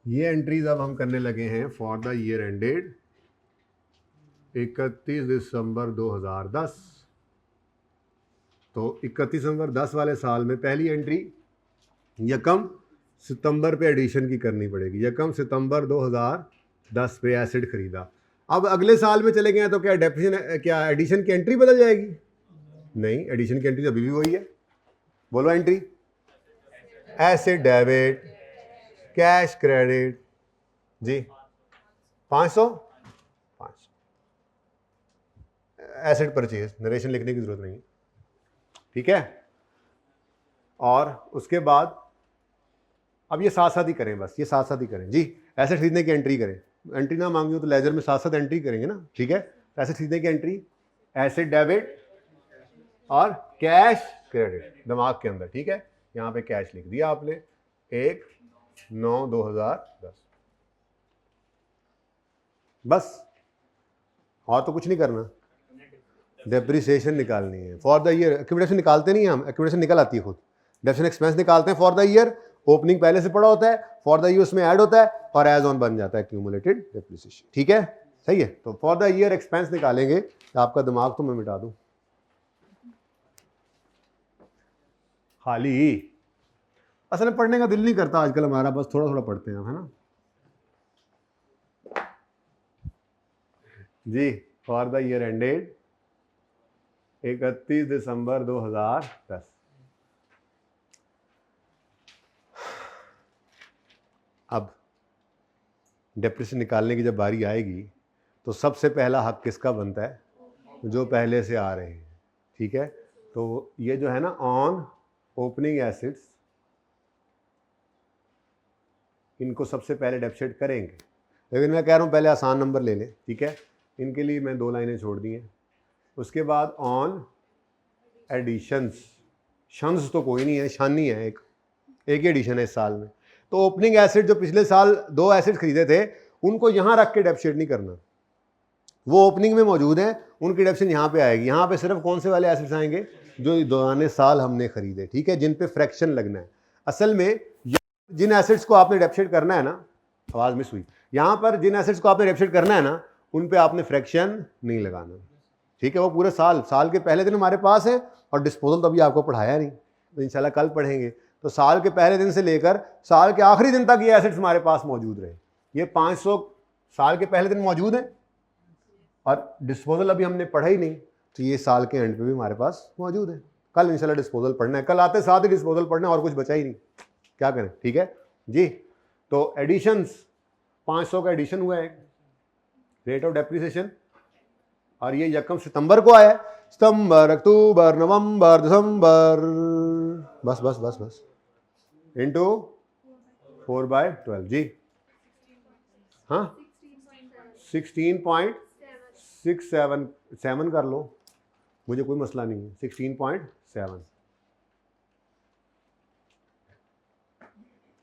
[SPEAKER 1] ये एंट्रीज अब हम करने लगे हैं for the year ended 31 December 2010। तो 31 दिसंबर 10 वाले साल में पहली एंट्री 1 सितंबर पे एडिशन की करनी पड़ेगी। 1 सितंबर 2010 10 पे एसिड खरीदा। अब अगले साल में चले गए तो क्या डेप्रिसिएशन, क्या एडिशन की एंट्री बदल जाएगी? नहीं, एडिशन की एंट्री तो अभी भी वही है। बोलो entry, asset debit, cash credit जी 500 एसिड परचेज, नरेशन लिखने की जरूरत नहीं, ठीक है। और उसके बाद अब ये साथ साथ ही करें, बस ये साथ साथ ही करें जी। एसिड खरीदने की एंट्री करें, एंट्री ना मांगी हो तो लेजर में साथ साथ एंट्री करेंगे ना, ठीक है। एसिड खरीदने की एंट्री, एसिड डेबिट और कैश क्रेडिट दिमाग के अंदर, ठीक है। यहाँ पे कैश लिख दिया आपने 1/9/2010, बस और तो कुछ नहीं करना। डेप्रिसिएशन निकालनी है फॉर द ईयर। एक्यूमुलेशन निकालते नहीं हैं हम, एक्यूमुलेशन निकल आती है खुद। डेप्रिसिएशन एक्सपेंस निकालते हैं फॉर द ईयर, ओपनिंग पहले से पड़ा होता है, फॉर द ईयर उसमें ऐड होता है और एज ऑन बन जाता है एक्यूमुलेटेड डेप्रिसिएशन, ठीक है, सही है। तो फॉर द ईयर एक्सपेंस निकालेंगे, तो आपका दिमाग तो मैं मिटा दूं खाली। असल में पढ़ने का दिल नहीं करता आजकल हमारा, बस थोड़ा थोड़ा पढ़ते हैं, है ना जी। For the year ended 31 December 2010। अब डेप्रिसिएशन निकालने की जब बारी आएगी तो सबसे पहला हक किसका बनता है? जो पहले से आ रहे हैं, ठीक है। तो ये जो है ना ऑन ओपनिंग एसिड्स, इनको सबसे पहले डेप्रिसिएट करेंगे। लेकिन मैं कह रहा हूँ पहले आसान नंबर ले लें, ठीक है। इनके लिए मैं 2 लाइनें छोड़ दी हैं। उसके बाद ऑन एडिशंस, शंस तो कोई नहीं है, शानी है, एक ही एडिशन है इस साल में। तो ओपनिंग एसिड जो पिछले साल 2 एसिड खरीदे थे उनको यहाँ रख के डेप्रिसिएट नहीं करना, वो ओपनिंग में मौजूद हैं, उनकी डेप्रिसिएशन यहाँ पे आएगी। यहाँ पे सिर्फ कौन से वाले एसिड्स आएंगे? जो दौरान साल हमने खरीदे, ठीक है, जिन पे फ्रैक्शन लगना है। असल में जिन एसिड्स को आपने डेप्रिसिएट करना है ना, आवाज़ मिस हुई, यहाँ पर जिन एसिड्स को आपने डेप्रिसिएट करना है ना, उन पे आपने फ्रैक्शन नहीं लगाना, ठीक है। वो पूरे साल के पहले दिन हमारे पास है, और डिस्पोजल तो अभी आपको पढ़ाया नहीं, तो इंशाल्लाह कल पढ़ेंगे। तो साल के पहले दिन से लेकर साल के आखिरी दिन तक ये एसिड्स हमारे पास मौजूद रहे। ये 500 साल के पहले दिन मौजूद हैं, और डिस्पोजल अभी हमने पढ़ा ही नहीं, तो ये साल के एंड पे भी हमारे पास मौजूद है। कल इंशाल्लाह डिस्पोजल पढ़ना है, कल आते साथ ही डिस्पोजल पढ़ना है, और कुछ बचा ही नहीं, क्या करें, ठीक है जी। तो एडिशंस, 500 का एडिशन हुआ है, रेट ऑफ डेप्रिसिएशन, और ये 1 सितंबर को आया है। सितंबर, अक्टूबर, नवंबर, दिसंबर, बस बस बस बस इंटू 4/12 जी। हाँ 16.67 कर लो, मुझे कोई मसला नहीं है, 16.7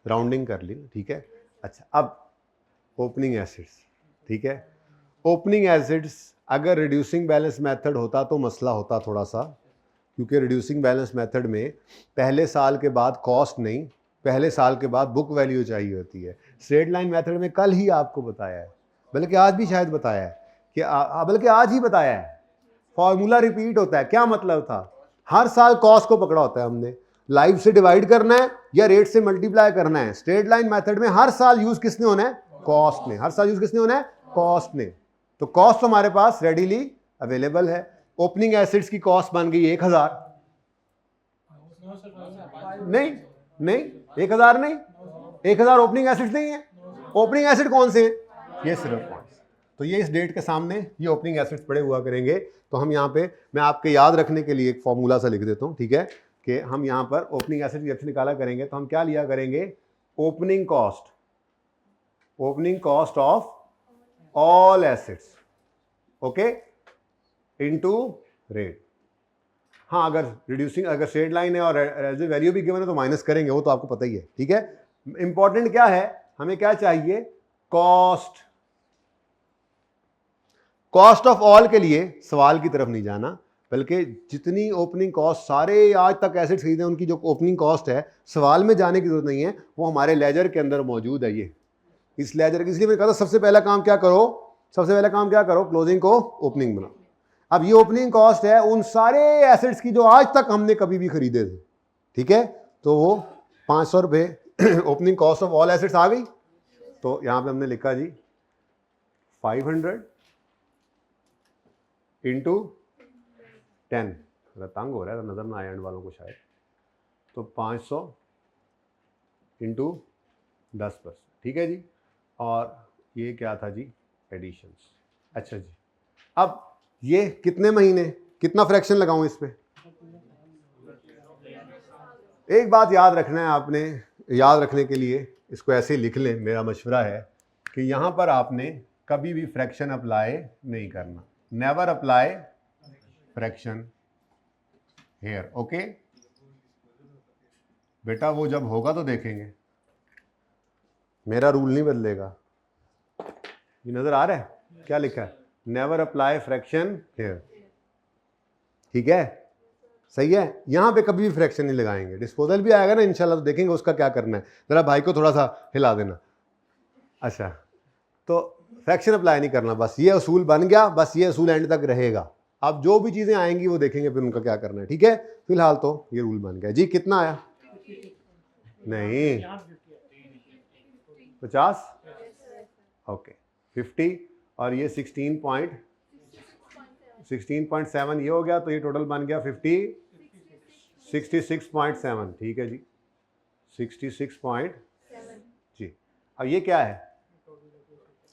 [SPEAKER 1] राउंडिंग कर ली, ठीक है। अच्छा, अब ओपनिंग एसिड्स, ठीक है। ओपनिंग एसिड्स अगर रिड्यूसिंग बैलेंस मेथड होता तो मसला होता थोड़ा सा, क्योंकि रिड्यूसिंग बैलेंस मेथड में पहले साल के बाद कॉस्ट नहीं, पहले साल के बाद बुक वैल्यू चाहिए होती है। स्ट्रेट लाइन मेथड में कल ही आपको बताया है, बल्कि आज भी शायद बताया है कि बल्कि आज ही बताया है, फॉर्मूला रिपीट होता है। क्या मतलब था? हर साल कॉस्ट को पकड़ा होता है हमने, लाइव से डिवाइड करना है या रेट से मल्टीप्लाई करना है। स्ट्रेट लाइन मेथड में हर साल यूज किसने होना है? कॉस्ट ने। हर साल यूज किसने होना है? कॉस्ट ने। तो कॉस्ट हमारे पास रेडीली अवेलेबल है। ओपनिंग एसिड्स की कॉस्ट बन गई 1000, नहीं नहीं 1000 नहीं, 1000 ओपनिंग एसिड्स नहीं है। ओपनिंग एसिड कौन से हैं? ये सिर्फ पॉइंट्स। तो ये इस डेट के सामने ये ओपनिंग एसिड्स पड़े हुआ करेंगे। तो हम यहाँ पे, मैं आपके याद रखने के लिए एक फॉर्मूला सा लिख देता हूँ, ठीक है, कि हम यहाँ पर ओपनिंग एसिड की निकाला करेंगे तो हम क्या लिया करेंगे? Opening cost of all acids, okay, into rate. हाँ, अगर रिड्यूसिंग, अगर स्ट्रेट लाइन है और वैल्यू भी गिवन है तो माइनस करेंगे, वो तो आपको पता ही है, ठीक है। इंपॉर्टेंट क्या है, हमें क्या चाहिए? कॉस्ट ऑफ ऑल के लिए सवाल की तरफ नहीं जाना, बल्कि जितनी ओपनिंग कॉस्ट सारे आज तक एसिड खरीदे उनकी जो ओपनिंग कॉस्ट है, सवाल में जाने की जरूरत नहीं है, वो हमारे लेजर के अंदर मौजूद है। ये इस लेजर, इसलिए मैंने कहा था सबसे पहला काम क्या करो? क्लोजिंग को ओपनिंग बनाओ। अब ये ओपनिंग कॉस्ट है उन सारे एसिड्स की जो आज तक हमने कभी भी खरीदे थे, ठीक है। तो वो 500 रुपये opening cost of all assets आ गई। तो यहाँ पे हमने लिखा जी 500 इंटू 10, तंग हो रहा है, नजर ना आए एंड वालों को शायद, तो 500 इंटू 10%, ठीक है जी। और ये क्या था जी, एडिशंस। अच्छा जी, अब ये कितने महीने, कितना फ्रैक्शन लगाऊं इस पे? एक बात याद रखना है आपने, याद रखने के लिए इसको ऐसे लिख लें, मेरा मशवरा है कि यहां पर आपने कभी भी फ्रैक्शन अप्लाई नहीं करना, never apply fraction here, okay बेटा, वो जब होगा तो देखेंगे, मेरा रूल नहीं बदलेगा। ये नजर आ रहा है क्या लिखा है? नेवर अप्लाई फ्रैक्शन हेयर, ठीक है, सही है। यहां पे कभी भी फ्रैक्शन नहीं लगाएंगे। डिस्पोजल भी आएगा ना इंशाल्लाह, तो देखेंगे उसका क्या करना है। जरा भाई को थोड़ा सा हिला देना। अच्छा, तो फ्रैक्शन अप्लाई नहीं करना, बस ये असूल बन गया, बस ये असूल एंड तक रहेगा। अब जो भी चीजें आएंगी वो देखेंगे फिर उनका क्या करना है, ठीक है। फिलहाल तो ये रूल बन गया जी। कितना आया? नहीं 50, ओके 50, और ये 16.7 ये हो गया, तो ये टोटल बन गया 66.7, ठीक है जी, 66. जी। अब ये क्या है?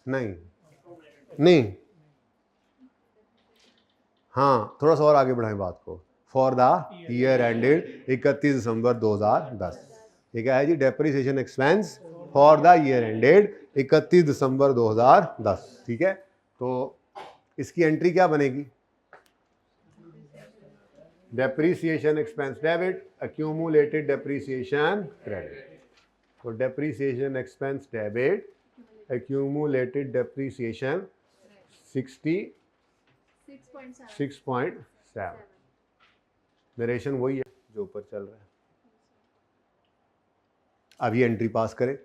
[SPEAKER 1] नहीं, हाँ, थोड़ा सा और आगे बढ़ाएं बात को। For the year ended 31 December 2010, ये क्या है जी? Depreciation expense for the year ended 31 December 2010, ठीक है। तो इसकी एंट्री क्या बनेगी? Depreciation expense debit, accumulated depreciation credit. तो depreciation expense debit, accumulated depreciation 66.7। Narration वही है जो ऊपर चल रहा है। अब ये एंट्री पास करें।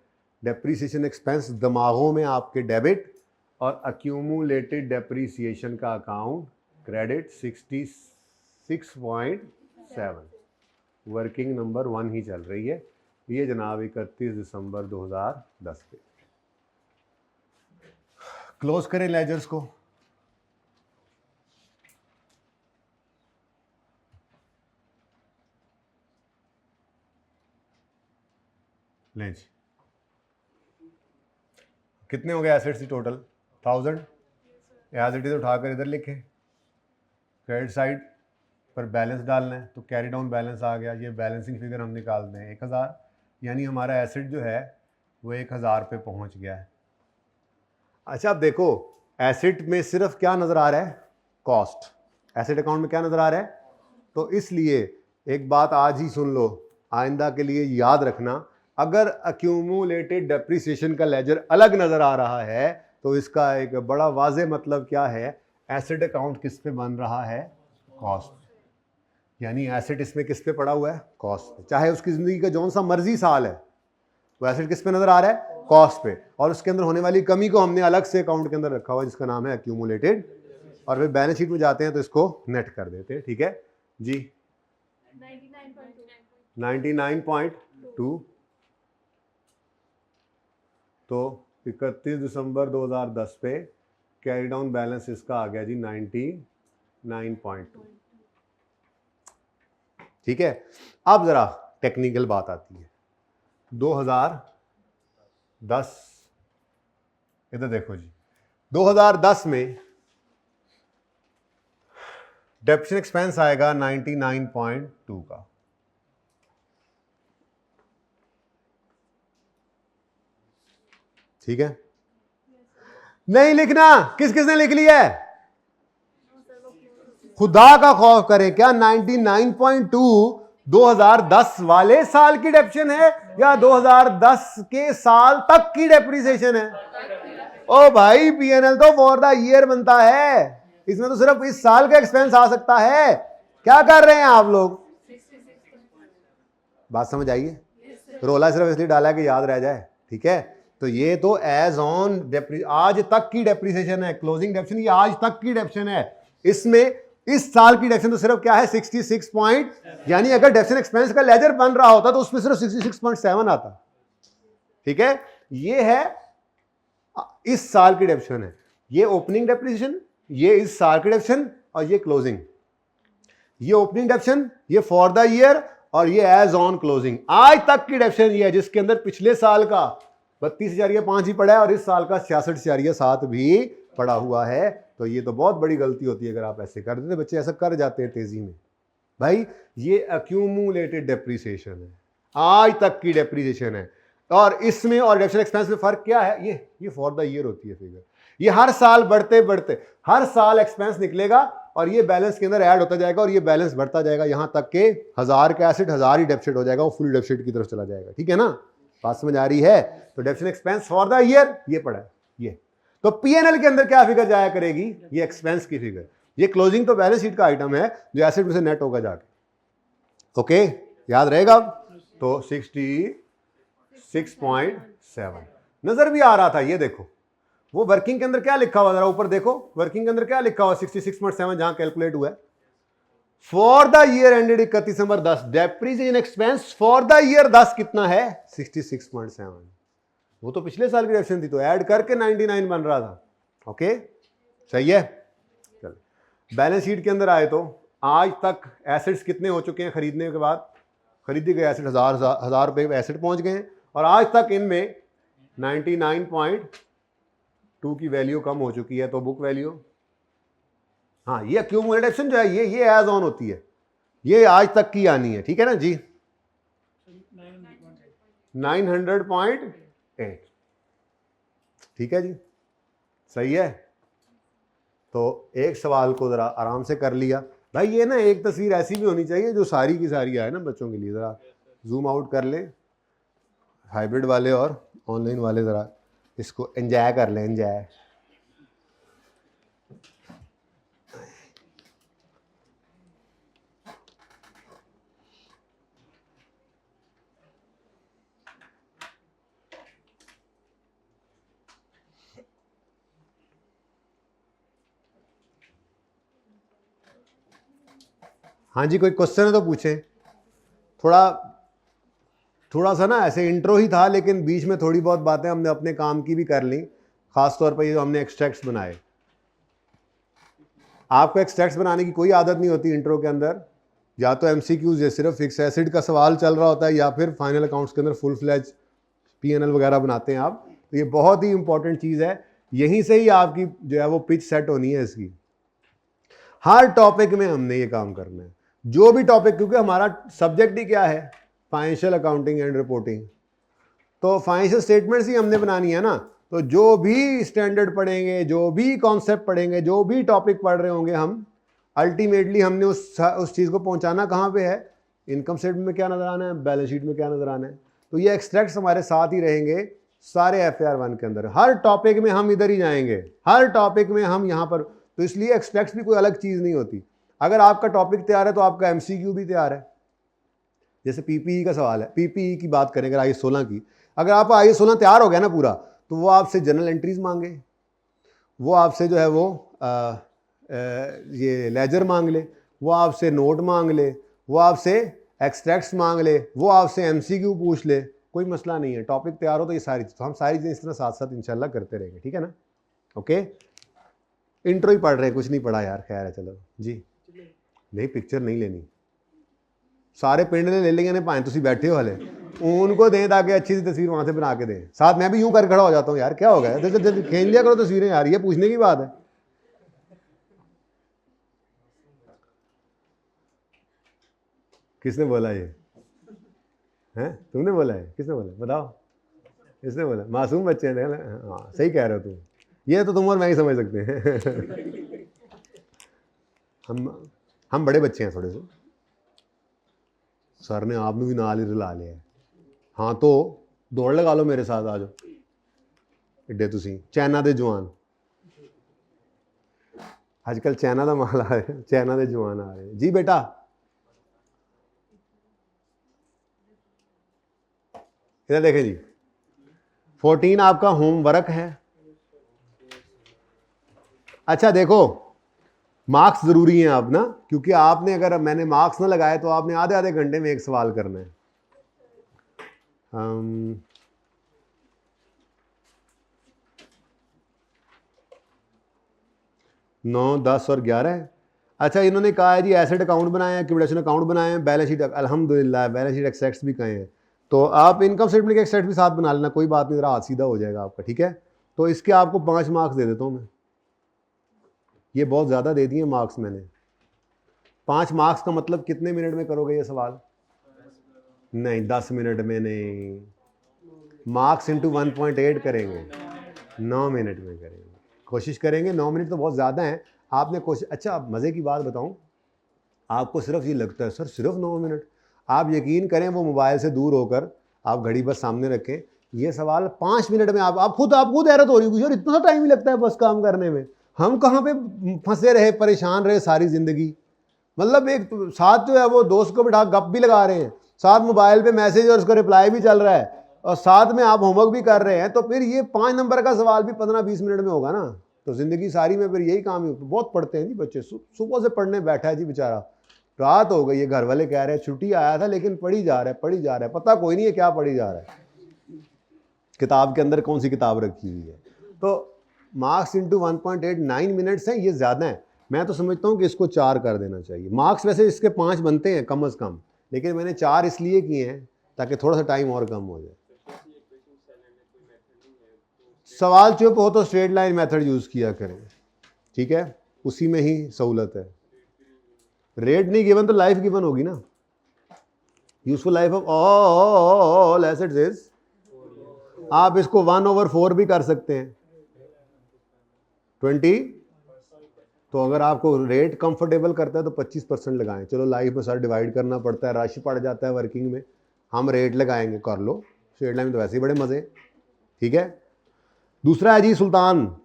[SPEAKER 1] डेप्रिसिएशन एक्सपेंस दिमागों में आपके डेबिट और एक्यूमुलेटेड डेप्रिसिएशन का अकाउंट क्रेडिट 66.7, वर्किंग नंबर 1 ही चल रही है ये जनाब 31 दिसंबर 2010 पे। क्लोज करें लेजर्स को। लें जी, कितने हो गए एसेट्स ही टोटल? 1000। एज इट इज उठाकर इधर लिखें। क्रेडिट साइड पर बैलेंस डालना है, तो कैरी डाउन बैलेंस आ गया। ये बैलेंसिंग फिगर हम निकालते हैं 1000, यानी हमारा एसेट जो है वो 1000 पे पहुंच गया है। अच्छा, अब देखो एसेट में सिर्फ क्या नजर आ रहा है? कॉस्ट। एसेट अकाउंट में क्या नजर आ रहा है? तो इसलिए एक बात आज ही सुन लो, आइंदा के लिए याद रखना, अगर एक्यूमुलेटेड डेप्रिसिएशन का लेजर अलग नजर आ रहा है तो इसका एक बड़ा वाज़ेह मतलब क्या है? एसेट अकाउंट किस पे बन रहा है? कॉस्ट। यानी एसेट इसमें किस पे पड़ा हुआ है? कॉस्ट पे। चाहे उसकी जिंदगी का जौन सा मर्जी साल है, वो एसेट किस पे नजर आ रहा है? कॉस्ट पे। और उसके अंदर होने वाली कमी को हमने अलग से अकाउंट के अंदर रखा हुआ है जिसका नाम है एक्यूमुलेटेड, और फिर बैलेंस शीट में जाते हैं तो इसको नेट कर देते हैं, ठीक है जी। 99.2, तो 31 दिसंबर 2010 पे कैरी डाउन बैलेंस इसका आ गया जी 99.2, ठीक है। अब जरा टेक्निकल बात आती है। 2010, इधर देखो जी, 2010 में डेप्रिसिएशन एक्सपेंस आएगा 99.2 का। ठीक है, नहीं लिखना। किस किसने लिख लिया है? खुदा का खौफ करें, क्या 99.2 2010 वाले साल की डेप्रिसिएशन है या 2010 के साल तक की डेप्रिसिएशन है? ओ भाई, पीएनएल तो फॉर द ईयर बनता है, इसमें तो सिर्फ इस साल का एक्सपेंस आ सकता है। क्या कर रहे हैं आप लोग? बात समझ आइए? रोला सिर्फ इसलिए डाला है कि याद रह जाए, ठीक है। तो ये तो एज ऑन आज तक की डेप्रिसिएशन है, क्लोजिंग डेप्रिसिएशन ये आज तक की डेप्रिसिएशन है। इसमें इस साल की डेप्रिसिएशन तो सिर्फ क्या है? 66 पॉइंट, यानी अगर डेप्रिसिएशन एक्सपेंस का लेजर बन रहा होता तो उसमें सिर्फ 66.7 आता, ठीक है। ये है इस साल की डेप्रिसिएशन है। ये ओपनिंग डेप्रिसिएशन, ये इस साल की डेप्रिसिएशन, और ये क्लोजिंग। ये ओपनिंग डेप्रिसिएशन, ये फॉर द ईयर, और ये एज ऑन क्लोजिंग। आज तक की डेप्रिसिएशन ये है जिसके अंदर पिछले साल का 32,500 ही पड़ा है और इस साल का 66,700 भी पड़ा हुआ है। तो ये तो बहुत बड़ी गलती होती है अगर आप ऐसे कर देते। बच्चे ऐसा कर जाते हैं तेजी में। भाई ये अक्यूमुलेटेड डेप्रिसिएशन है, आज तक की डेप्रिसिएशन है। और इसमें और डेप्रिसिएशन एक्सपेंस में फर्क क्या है? ये फॉर द ईयर होती है फिगर। ये हर साल बढ़ते बढ़ते हर साल एक्सपेंस निकलेगा और ये बैलेंस के अंदर ऐड होता जाएगा और ये बैलेंस बढ़ता जाएगा, यहां तक के 1000 का एसेट 1000 ही डेप्सिट हो जाएगा, वो फुल डेप्सिट की तरफ चला जाएगा। ठीक है ना, बात समझ आ रही है? तो डेप्सिट एक्सपेंस फॉर द ईयर ये पड़ा है ये। तो पीएनएल के अंदर क्या फिगर जाया करेगी? ये एक्सपेंस की फिगर। ये क्लोजिंग तो बैलेंस शीट का आइटम है जो एसेट में से नेट होगा जाके। ओके, याद रहेगा? तो 66.7 नजर भी आ रहा था। ये देखो वो वर्किंग के अंदर क्या लिखा हुआ, जरा ऊपर देखो वर्किंग के अंदर क्या लिखा हुआ 66.7 जहां कैलकुलेट हुआ है। For the year ended 31 December 10 depreciation expense for the year 10 कितना है? 66.7। वो तो पिछले साल की डेप्रिसिएशन थी तो ऐड करके 99 बन रहा था। ओके सही है। चल बैलेंस शीट के अंदर आए तो आज तक एसेट्स कितने हो चुके हैं खरीदने के बाद? खरीदी गए एसेट 1000 रुपए एसेट पहुंच गए हैं और आज तक इनमें 99.2 की वैल्यू कम हो चुकी है। तो बुक वैल्यू, हाँ ये अक्यूमुलेटेड एक्शन जो है ये एज ऑन होती है, ये आज तक की आनी है। ठीक है ना जी? 900.8। ठीक है जी, सही है। तो एक सवाल को जरा आराम से कर लिया। भाई ये ना एक तस्वीर ऐसी भी होनी चाहिए जो सारी की सारी आए ना बच्चों के लिए। जरा जूम आउट कर ले, हाइब्रिड वाले और ऑनलाइन वाले, जरा इसको एंजॉय कर लें, एंजॉय। हाँ जी, कोई क्वेश्चन है तो पूछें। थोड़ा सा ना ऐसे इंट्रो ही था लेकिन बीच में थोड़ी बहुत बातें हमने अपने काम की भी कर ली, खासतौर पर ये जो हमने एक्सट्रैक्ट्स बनाए। आपको एक्सट्रैक्ट्स बनाने की कोई आदत नहीं होती इंट्रो के अंदर, या तो एमसीक्यूज या सिर्फ फिक्स एसिड का सवाल चल रहा होता है या फिर फाइनल अकाउंट्स के अंदर फुल फ्लैज पीएनएल वगैरह बनाते हैं आप। तो ये बहुत ही इंपॉर्टेंट चीज़ है, यहीं से ही आपकी जो है वो पिच सेट होनी है इसकी। हर टॉपिक में हमने ये काम करना है, जो भी टॉपिक, क्योंकि हमारा सब्जेक्ट ही क्या है? Financial accounting and reporting. तो फाइनेंशियल स्टेटमेंट्स ही हमने बनानी है ना। तो जो भी स्टैंडर्ड पढ़ेंगे, जो भी कॉन्सेप्ट पढ़ेंगे, जो भी टॉपिक पढ़ रहे होंगे हम, अल्टीमेटली हमने उस चीज़ को पहुंचाना कहाँ पे है? इनकम स्टेटमेंट में क्या नजर आना है, बैलेंस शीट में क्या नजर आना है। तो ये एक्सट्रैक्ट्स हमारे साथ ही रहेंगे सारे FAR 1 के अंदर। हर टॉपिक में हम इधर ही जाएंगे, हर टॉपिक में हम यहाँ पर। तो इसलिए एक्सट्रैक्ट्स भी कोई अलग चीज़ नहीं होती। अगर आपका टॉपिक तैयार है तो आपका MCQ भी तैयार है। जैसे PPE का सवाल है, PPE की बात करें अगर IAS 16 की, अगर आपका IAS 16 तैयार हो गया ना पूरा, तो वो आपसे जनरल एंट्रीज मांगे, वो आपसे जो है वो ये लेजर मांग ले, वो आपसे नोट मांग ले, वो आपसे एक्सट्रैक्ट्स मांग ले, वो आपसे MCQ पूछ ले, कोई मसला नहीं है। टॉपिक तैयार हो तो ये सारी तो हम सारी चीज़ें इस तरह साथ साथ इंशाल्लाह करते रहेंगे। ठीक है ना? ओके, इंट्रो ही पढ़ रहे हैं, कुछ नहीं पढ़ा यार, खैर है। चलो जी, नहीं पिक्चर नहीं लेनी, सारे पिंड ने ले लेंगे ने पाए, तुम बैठे हो हले, उनको दें ताकि अच्छी सी तस्वीर वहां से बना के दें। साथ मैं भी यूं कर खड़ा हो जाता हूँ यार, क्या हो गया? खींच लिया करो तस्वीरें यार, ये पूछने की बात है। किसने बोला ये है? तुमने बोला है? किसने बोला बताओ? किसने बोला? मासूम बच्चे हैं। हाँ सही कह रहे हो तुम, ये तो तुम और मैं ही समझ सकते हैं। हम बड़े बच्चे हैं थोड़े से। सर ने आपने भी नाल ही रिला लिया। हाँ तो दौड़ लगा लो मेरे साथ, आ जाओ एडे तुसी चाइना दे जवान। आजकल चाइना का माल आ रहा है, चाइना दे जवान आ रहे हैं जी। बेटा इधर देखें जी, 14 आपका होमवर्क है। अच्छा देखो, मार्क्स जरूरी हैं अब ना, क्योंकि आपने अगर मैंने मार्क्स ना लगाए तो आपने आधे आधे घंटे में एक सवाल करना है। 9, 10 और 11 है। अच्छा, इन्होंने कहा है जी एसेट अकाउंट बनाए हैं, लिक्विडेशन अकाउंट बनाए हैं, बैलेंस शीट, अल्हम्दुलिल्लाह बैलेंस शीट एक्सट्रैक्ट्स भी कहे हैं। तो आप इनकम स्टेटमेंट के एक्सट्रैक्ट भी साथ बना लेना, कोई बात नहीं, ज़रा हाथ सीधा हो जाएगा आपका, ठीक है। तो इसके आपको 5 मार्क्स दे देता हूँ मैं, ये बहुत ज़्यादा दे दिए मार्क्स मैंने। 5 मार्क्स का मतलब कितने मिनट में करोगे ये सवाल? नहीं, 10 मिनट में नहीं, मार्क्स इंटू 1.8 करेंगे, 9 मिनट में करेंगे, कोशिश करेंगे। 9 मिनट तो बहुत ज़्यादा है, आपने कोशिश। अच्छा, आप मज़े की बात बताऊं, आपको सिर्फ ये लगता है सर सिर्फ 9 मिनट, आप यकीन करें वो मोबाइल से दूर होकर आप घड़ी बस सामने रखें, ये सवाल 5 मिनट में आप खुद हैरत हो रही होगी, यार इतना सा टाइम ही लगता है बस काम करने में, हम कहाँ पे फंसे रहे, परेशान रहे सारी ज़िंदगी। मतलब एक साथ जो है वो दोस्त को बिठा गप भी लगा रहे हैं, साथ मोबाइल पे मैसेज और उसका रिप्लाई भी चल रहा है, और साथ में आप होमवर्क भी कर रहे हैं, तो फिर ये 5 नंबर का सवाल भी 15-20 मिनट में होगा ना। तो ज़िंदगी सारी में फिर यही काम है। बहुत पढ़ते हैं जी बच्चे, सुबह से पढ़ने बैठा है जी बेचारा, रात हो गई है, घर वाले कह रहे हैं छुट्टी आया था लेकिन पढ़ी जा रहा है, पता कोई नहीं है क्या पढ़ी जा रहा है, किताब के अंदर कौन सी किताब रखी हुई है। तो मार्क्स इंटू 1.8 9 मिनट्स हैं, ये ज़्यादा है। मैं तो समझता हूँ कि इसको 4 कर देना चाहिए। मार्क्स वैसे इसके 5 बनते हैं कम अज़ कम, लेकिन मैंने 4 इसलिए किए हैं ताकि थोड़ा सा टाइम और कम हो जाए। सवाल चुप हो तो स्ट्रेट लाइन मेथड यूज़ किया करें, ठीक है, उसी में ही सहूलत है। रेट नहीं गिवन तो लाइफ गिवन होगी ना। Useful life of all assets is, आप इसको 1/4 भी कर सकते हैं, 20। तो अगर आपको रेट कंफर्टेबल करता है तो 25% लगाएं। चलो लाइफ में सर डिवाइड करना पड़ता है, रश पड़ जाता है वर्किंग में, हम रेट लगाएंगे, कर लो। स्ट्रेट लाइन में तो वैसे ही बड़े मजे, ठीक है। दूसरा है जी सुल्तान,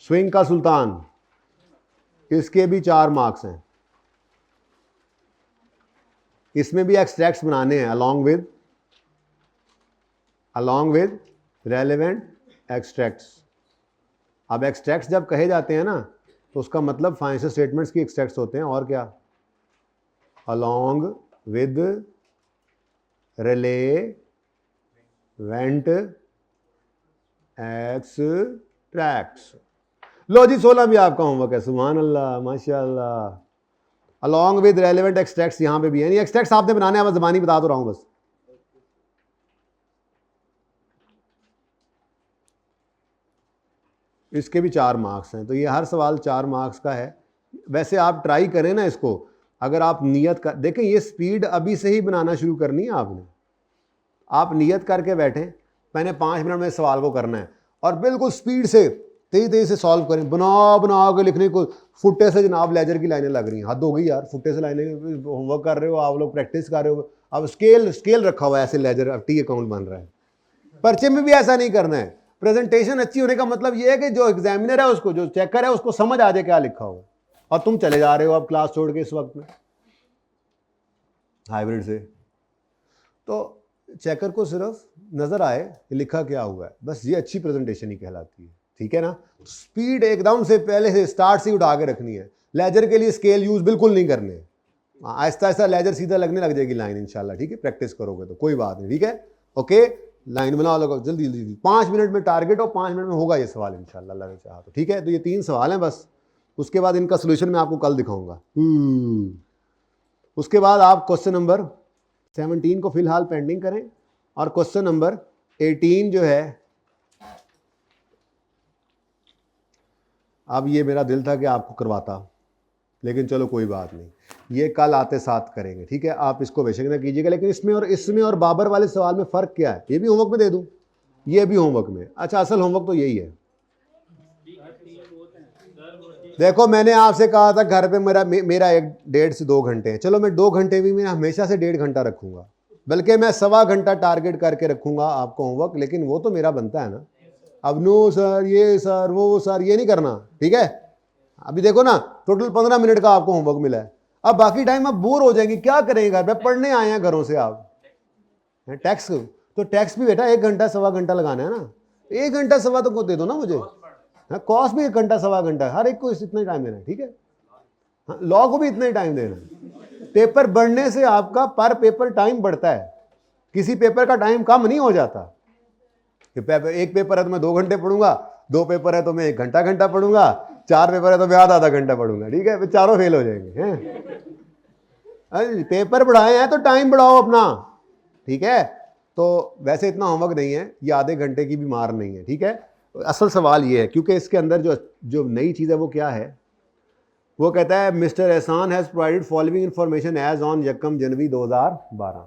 [SPEAKER 1] स्विंग का सुल्तान, इसके भी 4 मार्क्स हैं। इसमें भी एक्सट्रैक्ट्स बनाने हैं अलॉन्ग विद रेलेवेंट एक्सट्रैक्ट्स। अब एक्सट्रैक्ट्स जब कहे जाते हैं ना तो उसका मतलब फाइनेंशियल स्टेटमेंट्स की एक्सट्रैक्ट्स होते हैं, और क्या, अलॉन्ग विद रेलेवेंट एक्सट्रैक्ट्स। लो जी 16 भी आपका होमवर्क है, सुभान अल्लाह माशाअल्लाह। अलॉन्ग विद रेलेवेंट एक्सट्रैक्ट्स यहाँ पे भी है, नहीं एक्सट्रैक्ट्स आपने बनाने हैं, मैं ज़बानी बता तो रहा हूँ बस। इसके भी 4 मार्क्स हैं, तो ये हर सवाल 4 मार्क्स का है। वैसे आप ट्राई करें ना इसको, अगर आप नियत कर देखें, ये स्पीड अभी से ही बनाना शुरू करनी है आपने। आप नियत करके बैठें, मैंने 5 मिनट में सवाल को करना है, और बिल्कुल स्पीड से तेज़ी से सॉल्व करें, बना के लिखने को। फुट्टे से जनाब लेजर की लाइनें लग रही हैं, हद हो गई यार, फुट्टे से लाइनें, होमवर्क कर रहे हो आप लोग, प्रैक्टिस कर रहे हो, अब स्केल रखा हुआ है ऐसे लेजर, अब टी अकाउंट बन रहा है। पर्चे में भी ऐसा नहीं करना है। प्रेजेंटेशन अच्छी होने का मतलब ये है कि जो एग्जामिनर है उसको, जो चेकर है उसको समझ आ जाए क्या लिखा हुआ, और तुम चले जा रहे हो अब क्लास छोड़ के इस वक्त में हाइब्रिड से, तो चेकर को सिर्फ नजर आए कि लिखा क्या हुआ है, बस ये अच्छी प्रेजेंटेशन ही कहलाती है, ठीक है ना। स्पीड एकदम से पहले से स्टार्ट से उठा के रखनी है। लेजर के लिए स्केल यूज बिल्कुल नहीं करने, आहिस्ता आहिस्ता लेजर सीधा लगने लग जाएगी लाइन इंशाल्लाह, ठीक है, प्रैक्टिस करोगे तो कोई बात नहीं, ठीक है, ओके। लाइन बना लो जल्दी जल्दी, 5 मिनट में टारगेट, और 5 मिनट में होगा ये सवाल इंशाल्लाह अल्लाह ने चाहा तो, ठीक है। तो ये 3 सवाल हैं बस, उसके बाद इनका सोल्यूशन मैं आपको कल दिखाऊंगा। उसके बाद आप क्वेश्चन नंबर 17 को फिलहाल पेंडिंग करें, और क्वेश्चन नंबर 18 जो है, अब ये मेरा दिल था कि आपको करवाता, लेकिन चलो कोई बात नहीं, ये कल आते साथ करेंगे, ठीक है। आप इसको बेशक ना कीजिएगा, लेकिन इसमें और बाबर वाले सवाल में फ़र्क क्या है, ये भी होमवर्क में दे दूं, ये भी होमवर्क में। अच्छा, असल होमवर्क तो यही है। देखो मैंने आपसे कहा था घर पे मेरा 1.5 से 2 घंटे हैं, चलो मैं 2 घंटे भी मैं हमेशा से 1.5 घंटा रखूंगा, बल्कि मैं 1.25 घंटा टारगेट करके रखूंगा आपको होमवर्क, लेकिन वो तो मेरा बनता है ना। अब नो सर, ये सर, वो सर, ये नहीं करना, ठीक है। अभी देखो ना, टोटल 15 मिनट का आपको होमवर्क मिला है, अब बाकी टाइम आप बोर हो जाएंगे, क्या करेंगे घर पे, पढ़ने आए हैं घरों से आप, टैक्स, तो टैक्स भी बेटा 1 घंटा 1.25 घंटा लगाना है ना, 1 घंटा 1.25 तो दे दो ना मुझे, कॉस्ट भी 1 घंटा 1.25 घंटा, हर एक को इतना ही टाइम देना है, ठीक है। हाँ, लॉ को भी इतना ही टाइम देना है। पेपर बढ़ने से आपका पर पेपर टाइम बढ़ता है, किसी पेपर का टाइम कम नहीं हो जाता। एक पेपर है तो मैं 2 घंटे पढ़ूंगा, 2 पेपर है तो मैं 1 घंटा पढ़ूंगा, 4 पेपर है तो मैं आधा घंटा पढ़ूंगा, ठीक है, फिर चारों फेल हो जाएंगे हैं। अरे पेपर पढ़ाए हैं तो टाइम बढ़ाओ अपना, ठीक है। तो वैसे इतना होमवर्क नहीं है, ये आधे घंटे की भी मार नहीं है, ठीक है। असल सवाल ये है, क्योंकि इसके अंदर जो नई चीज़ है वो क्या है, वो कहता है mister Ehsan has provided following information as on 1 January 2012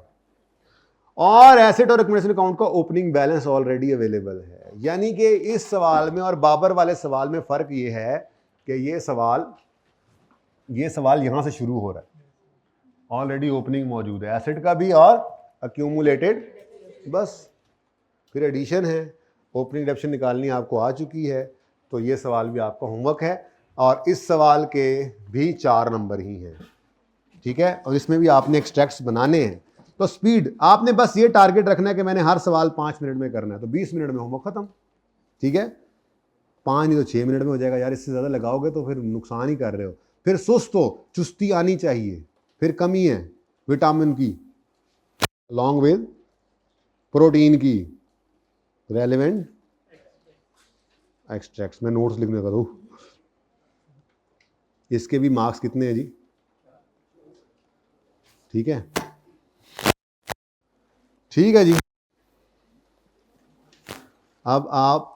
[SPEAKER 1] और एसेट और रिकमेंडेशन अकाउंट का ओपनिंग बैलेंस ऑलरेडी अवेलेबल है। यानी कि इस सवाल में और बाबर वाले सवाल में फ़र्क ये है कि ये सवाल यहां से शुरू हो रहा है, ऑलरेडी ओपनिंग मौजूद है एसेट का भी और अक्यूमुलेटेड, बस फिर एडिशन है, ओपनिंग डिडक्शन निकालनी आपको आ चुकी है। तो ये सवाल भी आपका होमवर्क है और इस सवाल के भी 4 नंबर ही हैं, ठीक है, और इसमें भी आपने एक्सट्रैक्ट्स बनाने हैं। तो स्पीड आपने बस ये टारगेट रखना है कि मैंने हर सवाल 5 मिनट में करना है, तो 20 मिनट में होमवर्क खत्म, ठीक है। 5 नहीं तो 6 मिनट में हो जाएगा यार, इससे ज़्यादा लगाओगे तो फिर नुकसान ही कर रहे हो। फिर सुस्त हो, चुस्ती आनी चाहिए, फिर कमी है विटामिन की अलॉन्ग विद प्रोटीन की, रेलेवेंट एक्सट्रैक्ट्स। मैं नोट्स लिखने का दूँ, इसके भी मार्क्स कितने हैं जी, ठीक है, ठीक है जी। अब आप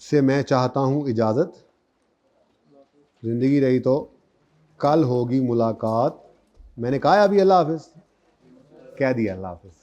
[SPEAKER 1] से मैं चाहता हूं इजाज़त, ज़िंदगी रही तो कल होगी मुलाकात। मैंने कहा अभी अल्लाह हाफिज़, कह दिया अल्लाह हाफिज़।